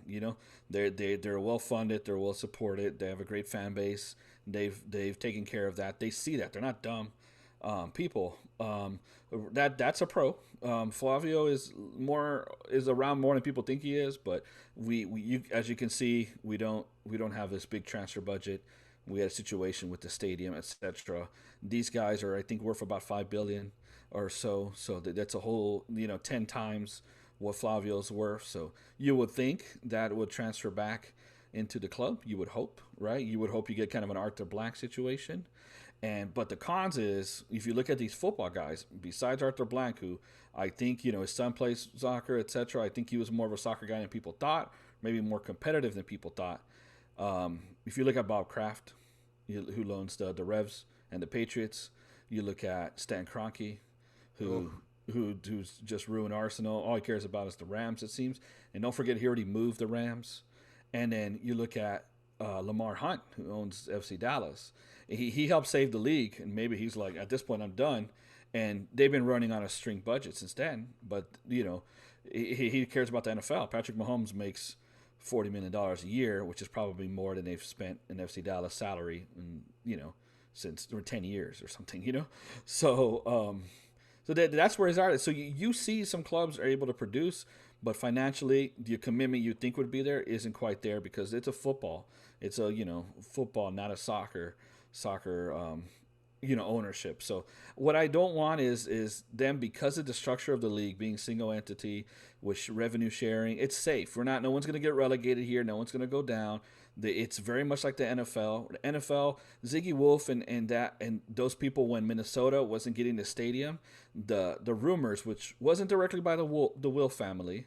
They're well funded, they're well supported, they have a great fan base. They've taken care of that. They see that. They're not dumb people. That's a pro. Flavio is around more than people think he is, but we as you can see, we don't have this big transfer budget. We had a situation with the stadium, etc. These guys are, I think, worth about $5 billion or so. So that's a whole 10 times what Flavio's worth. So you would think that would transfer back into the club. You would hope, right? You would hope you get kind of an Arthur Blank situation. But the cons is, if you look at these football guys, besides Arthur Blank, who I think, his son plays soccer, etc., I think he was more of a soccer guy than people thought, maybe more competitive than people thought. If you look at Bob Kraft, who loans the Revs and the Patriots, you look at Stan Kroenke, who's just ruined Arsenal. All he cares about is the Rams, it seems. And don't forget, he already moved the Rams. And then you look at Lamar Hunt, who owns FC Dallas. He helped save the league, and maybe he's like, at this point, I'm done. And they've been running on a string budget since then. But, he cares about the NFL. Patrick Mahomes makes $40 million a year, which is probably more than they've spent in FC Dallas salary, since 10 years or something, So that's where he's at. So you see some clubs are able to produce, but financially, your commitment you think would be there isn't quite there because it's a football. It's a football, not a soccer ownership. So what I don't want is them, because of the structure of the league being single entity with revenue sharing. It's safe. No one's going to get relegated here. No one's going to go down. It's very much like the NFL. The NFL, Ziggy Wolf and those people, when Minnesota wasn't getting the stadium, the rumors, which wasn't directly by the Wilf family,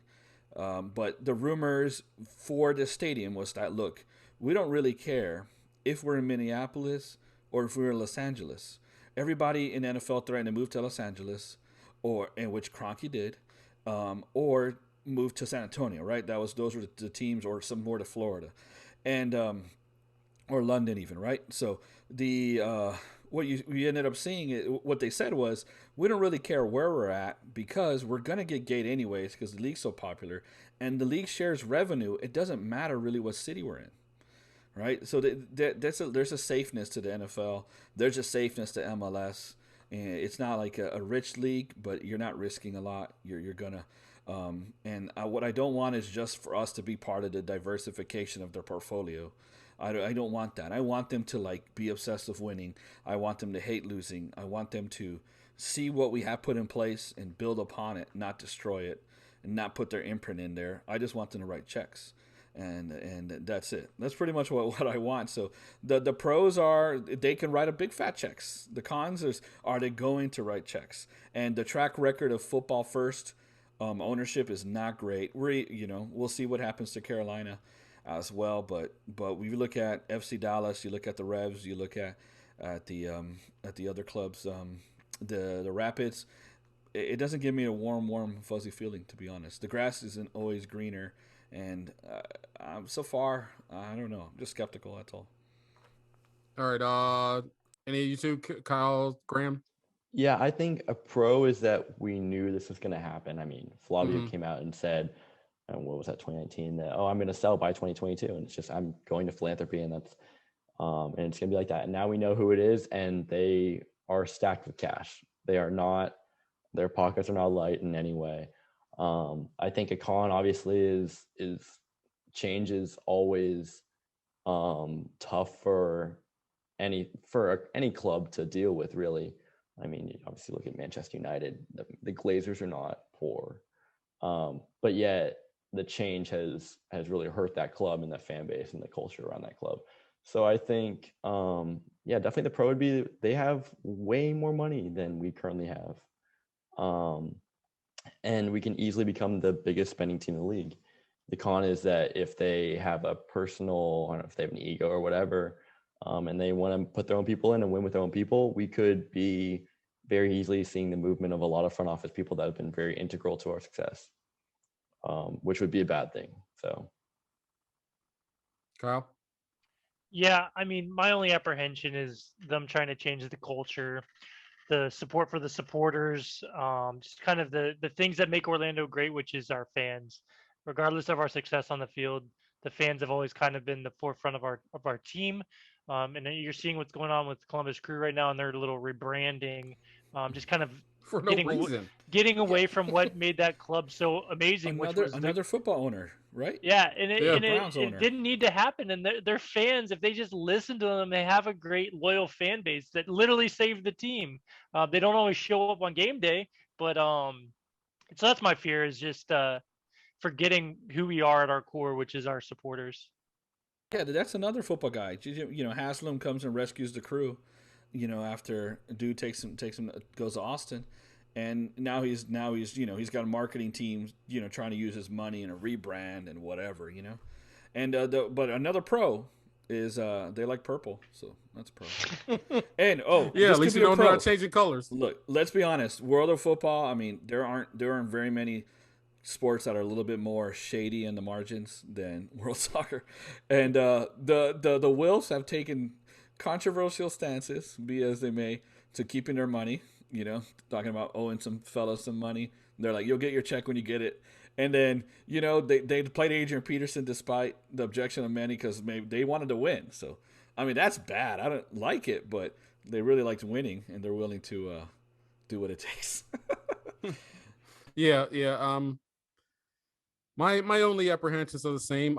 but the rumors for the stadium was that, look, we don't really care if we're in Minneapolis or if we're in Los Angeles. Everybody in the NFL threatened to move to Los Angeles, in which Kroenke did, or move to San Antonio. Right, those were the teams, or some more to Florida, and or London even. Right, so what you ended up seeing, what they said was, we don't really care where we're at because we're gonna get gate anyways because the league's so popular and the league shares revenue. It doesn't matter really what city we're in. Right, so there's a safeness to the NFL. There's a safeness to MLS, and it's not like a rich league, but you're not risking a lot. You're gonna, what I don't want is just for us to be part of the diversification of their portfolio. I don't want that. I want them to like be obsessed with winning. I want them to hate losing. I want them to see what we have put in place and build upon it, not destroy it, and not put their imprint in there. I just want them to write checks. And that's it. That's pretty much what I want. So the pros are they can write a big fat checks. The cons are they going to write checks? And the track record of Football First ownership is not great. We'll see what happens to Carolina as well. But we look at FC Dallas, you look at the Revs, you look at the other clubs, the Rapids. It doesn't give me a warm fuzzy feeling, to be honest. The grass isn't always greener. And so far, I don't know. I'm just skeptical. That's all. All right. Any of you two, Kyle, Graham? Yeah, I think a pro is that we knew this was going to happen. I mean, Flavio came out and said, what was that, 2019? That I'm going to sell by 2022, and it's just I'm going to philanthropy, and that's and it's going to be like that. And now we know who it is, and they are stacked with cash. They are not. Their pockets are not light in any way. I think a con obviously is change is always tough for any club to deal with, really. I mean, you obviously look at Manchester United. The Glazers are not poor, but yet the change has really hurt that club and that fan base and the culture around that club. So I think, definitely the pro would be they have way more money than we currently have. And we can easily become the biggest spending team in the league. The con is that if they have a personal, I don't know if they have an ego or whatever, and they want to put their own people in and win with their own people, we could be very easily seeing the movement of a lot of front office people that have been very integral to our success, which would be a bad thing. So, Kyle? Yeah, I mean, my only apprehension is them trying to change the culture, the support for the supporters, just kind of the things that make Orlando great, which is our fans. Regardless of our success on the field, the fans have always kind of been the forefront of our team. And then you're seeing what's going on with Columbus Crew right now and their little rebranding, just kind of For no reason. getting away from what made that club so amazing. Another football owner, right? Yeah, and it didn't need to happen. And their fans, if they just listen to them, they have a great loyal fan base that literally saved the team. They don't always show up on game day, but so that's my fear, is just forgetting who we are at our core, which is our supporters. Yeah, that's another football guy. Haslam comes and rescues the Crew. After a dude takes him goes to Austin, and now he's he's got a marketing team trying to use his money in a rebrand and whatever and but another pro is they like purple, so that's pro. And at least you don't know how changing colors. Look, let's be honest. World of football. I mean, there aren't very many sports that are a little bit more shady in the margins than world soccer, and the Wilfs have taken controversial stances, be as they may, to keeping their money. Talking about owing some fellas some money. They're like, you'll get your check when you get it. And then they played Adrian Peterson despite the objection of many because maybe they wanted to win. So I mean, that's bad. I don't like it, but they really liked winning and they're willing to do what it takes. Yeah. My only apprehensions are the same.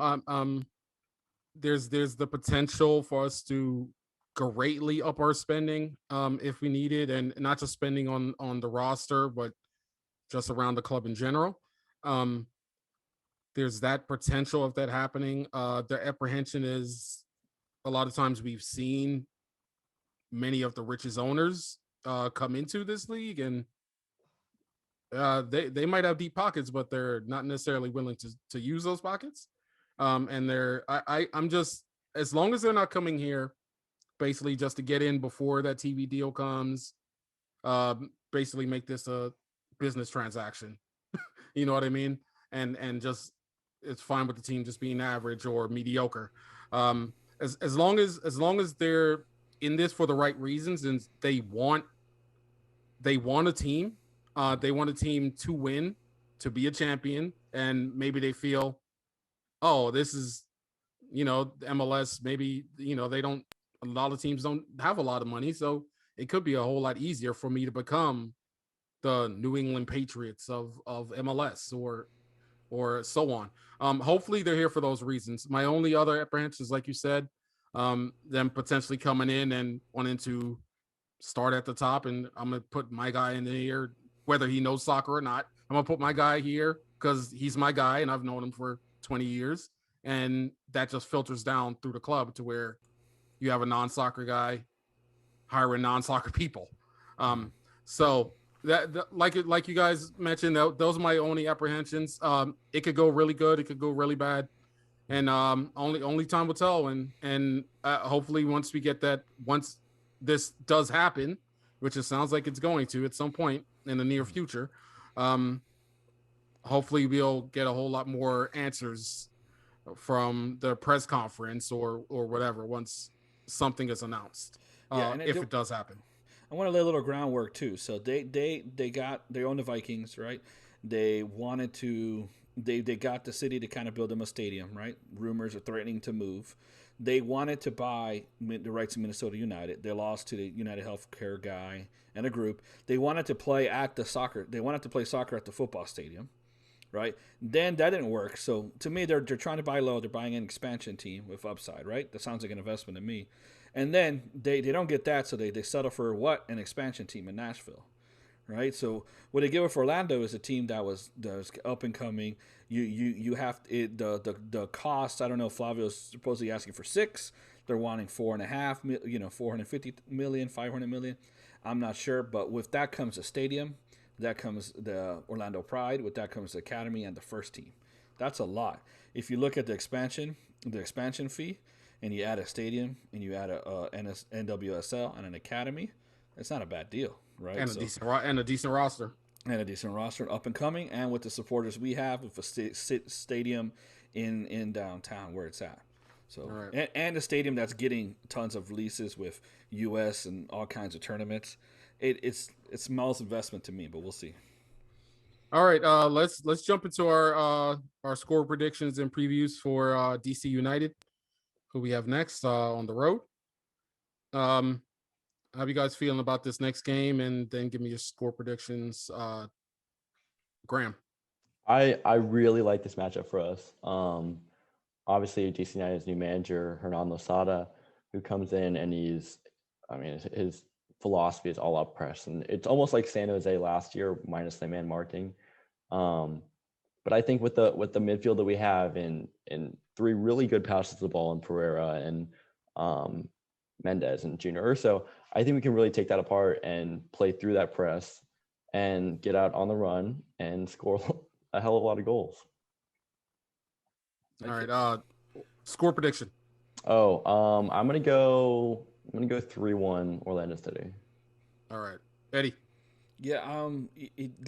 There's the potential for us to greatly up our spending if we need it, and not just spending on the roster, but just around the club in general. Um, there's that potential of that happening. The apprehension is a lot of times we've seen many of the richest owners come into this league, and they might have deep pockets, but they're not necessarily willing to use those pockets. And I'm just, as long as they're not coming here basically just to get in before that TV deal comes, basically make this a business transaction. You know what I mean? And just it's fine with the team just being average or mediocre. As long as they're in this for the right reasons and they want a team, they want a team to win, to be a champion, and maybe they feel, oh, this is, MLS. Maybe they don't. A lot of teams don't have a lot of money, so it could be a whole lot easier for me to become the New England Patriots of MLS or so on. Hopefully they're here for those reasons. My only other apprehension is, like you said, them potentially coming in and wanting to start at the top, and I'm gonna put my guy in here, whether he knows soccer or not. I'm gonna put my guy here because he's my guy, and I've known him for 20 years, and that just filters down through the club to where you have a non-soccer guy hiring non-soccer people. So like you guys mentioned, those are my only apprehensions. It could go really good, it could go really bad, and only time will tell. And hopefully once this does happen, which it sounds like it's going to at some point in the near future, hopefully we'll get a whole lot more answers from the press conference or whatever once something is announced. If it does happen. I want to lay a little groundwork too. So they own the Vikings, right? They wanted to they got the city to kind of build them a stadium, right? Rumors are threatening to move. They wanted to buy the rights to Minnesota United. They lost to the United Healthcare guy and a group. They wanted to play They wanted to play soccer at the football stadium, right? Then that didn't work. So to me, they're trying to buy low. They're buying an expansion team with upside, right? That sounds like an investment to me. And then they don't get that, so they settle for what? An expansion team in Nashville, right? So what they give up for Orlando is a team that was up and coming. You have the cost. I don't know. Flavio's supposedly asking for 6. They're wanting 4.5. 450 million, 500 million. I'm not sure, but with that comes a stadium. That comes the Orlando Pride. With that comes the academy and the first team. That's a lot. If you look at the expansion fee, and you add a stadium, and you add a NWSL and an academy, it's not a bad deal, right? And a decent roster. And a decent roster, up and coming, and with the supporters we have, with a stadium in downtown where it's at. So right. and a stadium that's getting tons of leases with U.S. and all kinds of tournaments. It's smallest investment to me, but we'll see. All right, let's jump into our score predictions and previews for DC United, who we have next on the road. How you guys feeling about this next game? And then give me your score predictions. Graham. I really like this matchup for us. Obviously, DC United's new manager, Hernan Losada, who comes in and his philosophy is all up press. And it's almost like San Jose last year, minus the man marking. But I think with the midfield that we have in 3 really good passes to the ball in Pereira and Mendez and Junior Urso, I think we can really take that apart and play through that press and get out on the run and score a hell of a lot of goals. All right, score prediction. I'm gonna go 3-1 Orlando City. All right, Eddie. Yeah,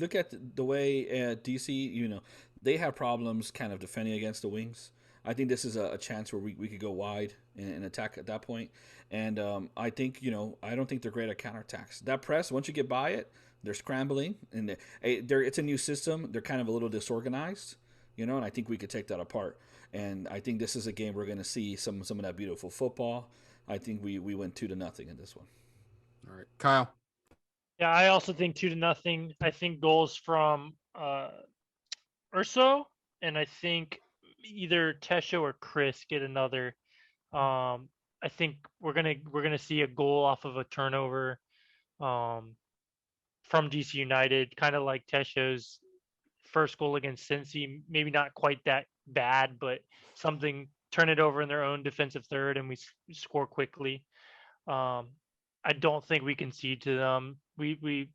look at the way DC, they have problems kind of defending against the wings. I think this is a chance where we could go wide and attack at that point. And I think, I don't think they're great at counterattacks. That press, once you get by it, they're scrambling. And it's a new system. They're kind of a little disorganized, and I think we could take that apart. And I think this is a game we're going to see some of that beautiful football. I think we went 2-0 in this one. All right, Kyle. Yeah, I also think 2-0. I think goals from Urso and I think either Tesho or Chris get another. I think we're gonna see a goal off of a turnover from DC United, kind of like Tesho's first goal against Cincy. Maybe not quite that bad, but something, turn it over in their own defensive third, and we score quickly. I don't think we concede to them. We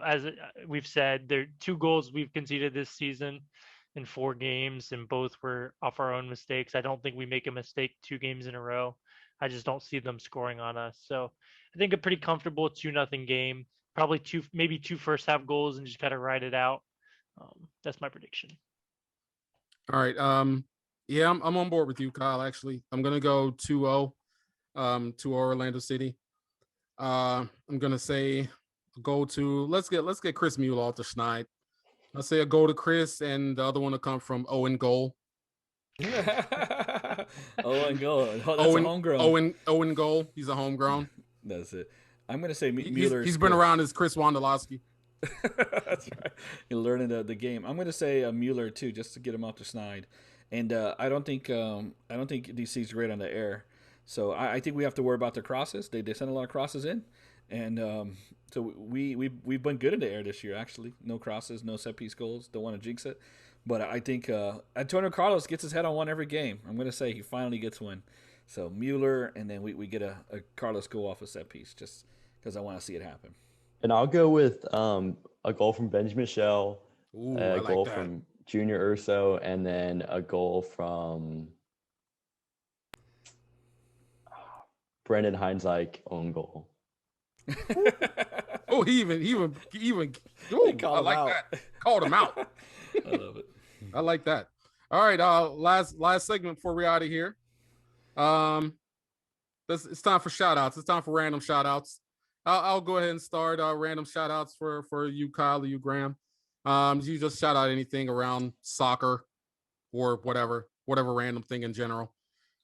as we've said, there are 2 goals we've conceded this season in 4 games, and both were off our own mistakes. I don't think we make a mistake 2 games in a row. I just don't see them scoring on us. So I think a pretty comfortable 2-0 game. Probably maybe 2 first half goals, and just kind of ride it out. That's my prediction. All right. Yeah, I'm on board with you, Kyle. Actually, I'm gonna go 2-0 to Orlando City. I'm gonna say go to let's get Chris Mueller off the schneid. I'll say a goal to Chris, and the other one will come from Owen goal. Owen goal. That's a homegrown. Owen goal. He's a homegrown. That's it. I'm gonna say Mueller. He's been around as Chris Wondolowski. That's right. You're learning the game. I'm gonna say Mueller too, just to get him off the schneid. And I don't think DC's great on the air, so I think we have to worry about their crosses. They send a lot of crosses in, and so we've been good in the air this year. Actually, no crosses, no set piece goals. Don't want to jinx it, but I think Antonio Carlos gets his head on one every game. I'm gonna say he finally gets one. So Mueller, and then we get a Carlos goal off a set piece, just because I want to see it happen. And I'll go with a goal from Benjamin Michel, a goal from Junior Urso, and then a goal from Brendan Heinzike own goal. Oh, he even. Ooh, I like that. Called him out. I love it. I like that. All right. Last segment before we're out of here. It's time for shout outs. It's time for random shout outs. I'll go ahead and start random shout outs for you, Kyle, or you, Graham. You just shout out anything around soccer or whatever random thing in general.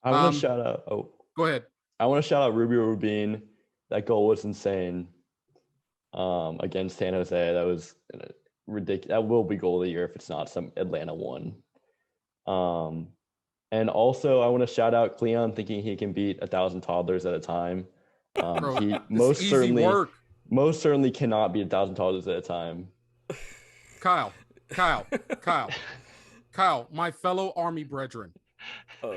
I want to shout out. Oh, go ahead. I want to shout out Rubio Rubin. That goal was insane. Against San Jose, that was ridiculous. That will be goal of the year if it's not some Atlanta one. And also I want to shout out Cleon, thinking he can beat 1,000 toddlers at a time. Bro, he most certainly cannot beat 1,000 toddlers at a time. Kyle, my fellow Army brethren.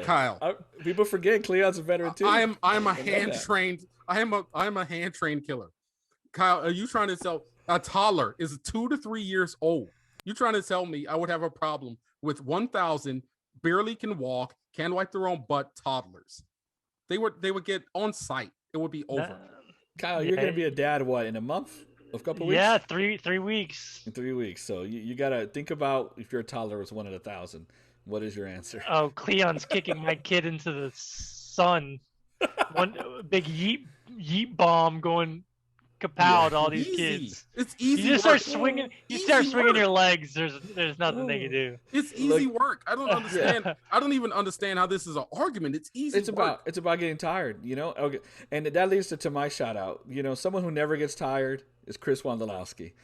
Kyle, people forget Cleon's a veteran too. I am a hand trained killer. Kyle, are you trying to tell a toddler is 2 to 3 years old? You trying to tell me I would have a problem with 1,000 barely can walk, can wipe their own butt toddlers? They would get on site. It would be over. Kyle, you're gonna be a dad in a month? A couple weeks? Yeah, 3 weeks. In 3 weeks. So you gotta think about if your toddler was 1 in 1,000. What is your answer? Oh, Cleon's kicking my kid into the sun. One big yeet bomb going kapow to all these kids. It's easy. You just start swinging. You start swinging your legs. There's nothing they can do. It's easy work. I don't understand. I don't even understand how this is an argument. It's easy. It's about getting tired. Okay, and that leads to my shout out. Someone who never gets tired is Chris Wondolowski.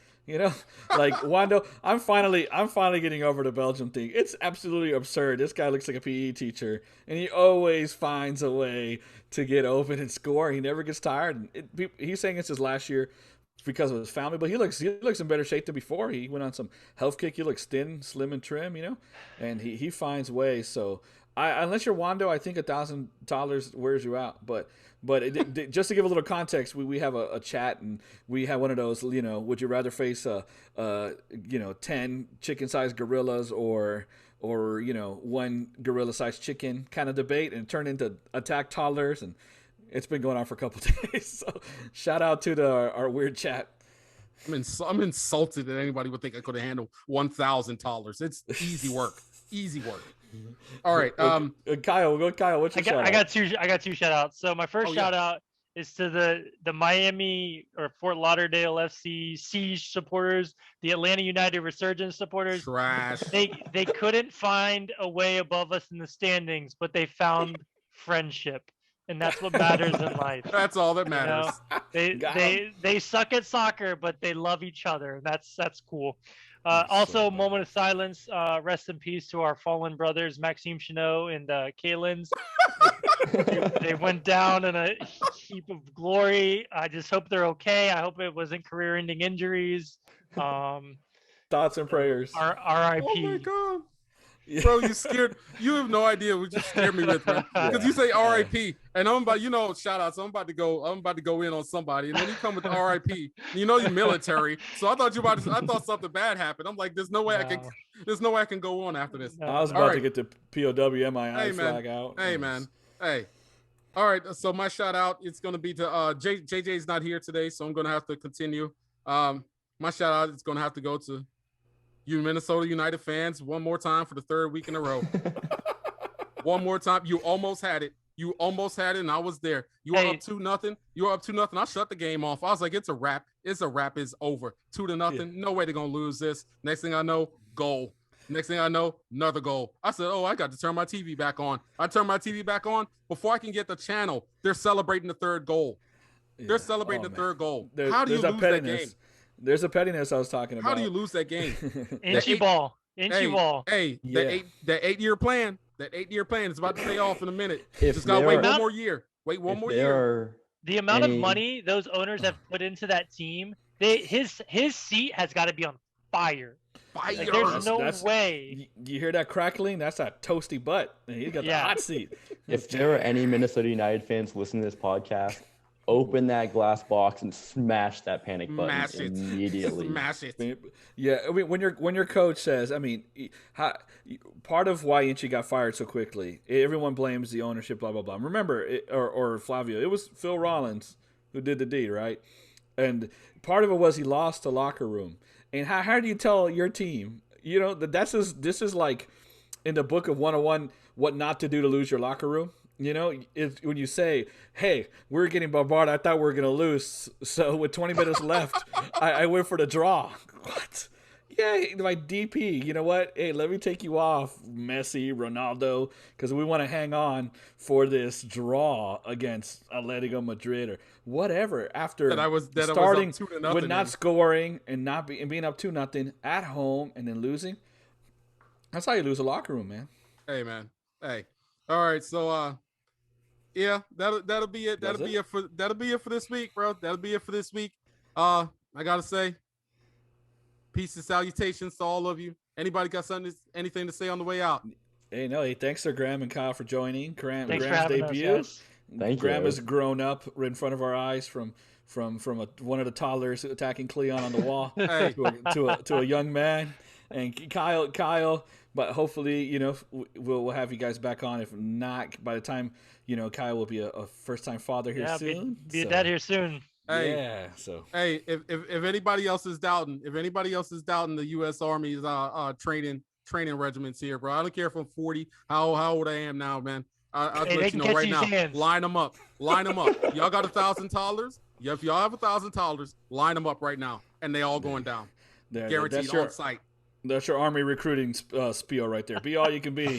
Like Wando, I'm finally getting over the Belgium thing. It's absolutely absurd. This guy looks like a PE teacher, and he always finds a way to get open and score. He never gets tired. He's saying it's his last year because of his family, but he looks in better shape than before. He went on some health kick. He looks thin, slim, and trim. And he finds ways. So unless you're Wando, I think $1,000 wears you out. But just to give a little context, we have a chat, and we have one of those, would you rather face 10 chicken-sized gorillas or 1 gorilla-sized chicken kind of debate, and turn into attack toddlers, and it's been going on for a couple of days. So shout out to our weird chat. I'm insulted that anybody would think I could have handled 1,000 toddlers. It's easy work. Easy work. All right. Kyle, what's your shout out? I got two shout outs. So my first shout out is to the Miami or Fort Lauderdale FC Siege supporters, the Atlanta United Resurgence supporters. Trash. They couldn't find a way above us in the standings, but they found friendship. And that's what matters in life. That's all that matters. They suck at soccer, but they love each other. That's cool. Also, moment of silence. Rest in peace to our fallen brothers, Maxime Chanot and Kalins. They went down in a heap of glory. I just hope they're okay. I hope it wasn't career-ending injuries. Thoughts and prayers. R.I.P. Oh my god. Bro, you scared. You have no idea what you scared me with, man. Because you say R.I.P. and I'm about, shout outs. I'm about to go in on somebody, and then you come with the R.I.P. You know you're military, so I thought I thought something bad happened. I'm like, there's no way I can go on after this. I was about to get the POW MII flag out. Hey man, hey. All right, so my shout out, it's gonna be to JJ's not here today, so I'm gonna have to continue. My shout out is gonna have to go to you Minnesota United fans one more time for the third week in a row. One more time. You almost had it. And I was there. You were up 2-0. I shut the game off. I was like, it's a wrap. It's over. 2-0. Yeah. No way they're gonna lose this. Next thing I know, goal. Next thing I know, another goal. I said, I got to turn my TV back on. I turned my TV back on. Before I can get the channel, they're celebrating the third goal. They're celebrating the third goal. How do you lose that game? There's a pettiness I was talking about. How do you lose that game? Inchy ball. Hey, that 8-year plan. That 8-year plan is about to pay off in a minute. Just gotta wait one more year. Wait one more year. The amount of money those owners have put into that team, his seat has got to be on fire. Like, there's no way. You hear that crackling? That's that toasty butt. He got the hot seat. If there are any Minnesota United fans listening to this podcast, open that glass box and smash that panic button immediately. Smash it. Yeah, I mean, when your coach says, part of why Inchi got fired so quickly, everyone blames the ownership, blah blah blah. Remember, or Flavio, it was Phil Rollins who did the deed, right? And part of it was he lost the locker room. And how do you tell your team? This is like in the book of 101, what not to do to lose your locker room. When you say, hey, we're getting bombarded, I thought we were going to lose. So with 20 minutes left, I went for the draw. What? Yeah, my DP, you know what? Hey, let me take you off, Messi, Ronaldo, because we want to hang on for this draw against Atletico Madrid or whatever. After starting with not scoring and being up 2-0 at home and then losing, that's how you lose a locker room, man. Hey, man. Hey. All right, so yeah, that'll be it. That'll be it for this week, bro. That'll be it for this week. I gotta say, peace and salutations to all of you. Anybody got anything to say on the way out? Hey, thanks to Graham and Kyle for joining. Graham's debut. Us, Graham has grown up in front of our eyes from one of the toddlers attacking Cleon on the wall to a young man. And Kyle, but hopefully, we'll have you guys back on. If not, by the time, Kyle will be a first-time father here soon. Be a dad here soon. Hey, yeah. So hey, if anybody else is doubting, the U.S. Army's training regiments here, bro, I don't care if I'm 40, how old I am now, man. I'll let you know right now. Hands. Line them up. Y'all got $1,000? Yeah, if y'all have $1,000, line them up right now, and they all going down. Guaranteed on site. That's your Army recruiting spiel right there. Be all you can be.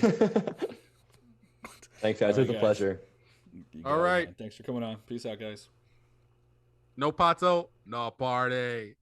Thanks, guys. It was a pleasure. All right. Man. Thanks for coming on. Peace out, guys. No pato, no party.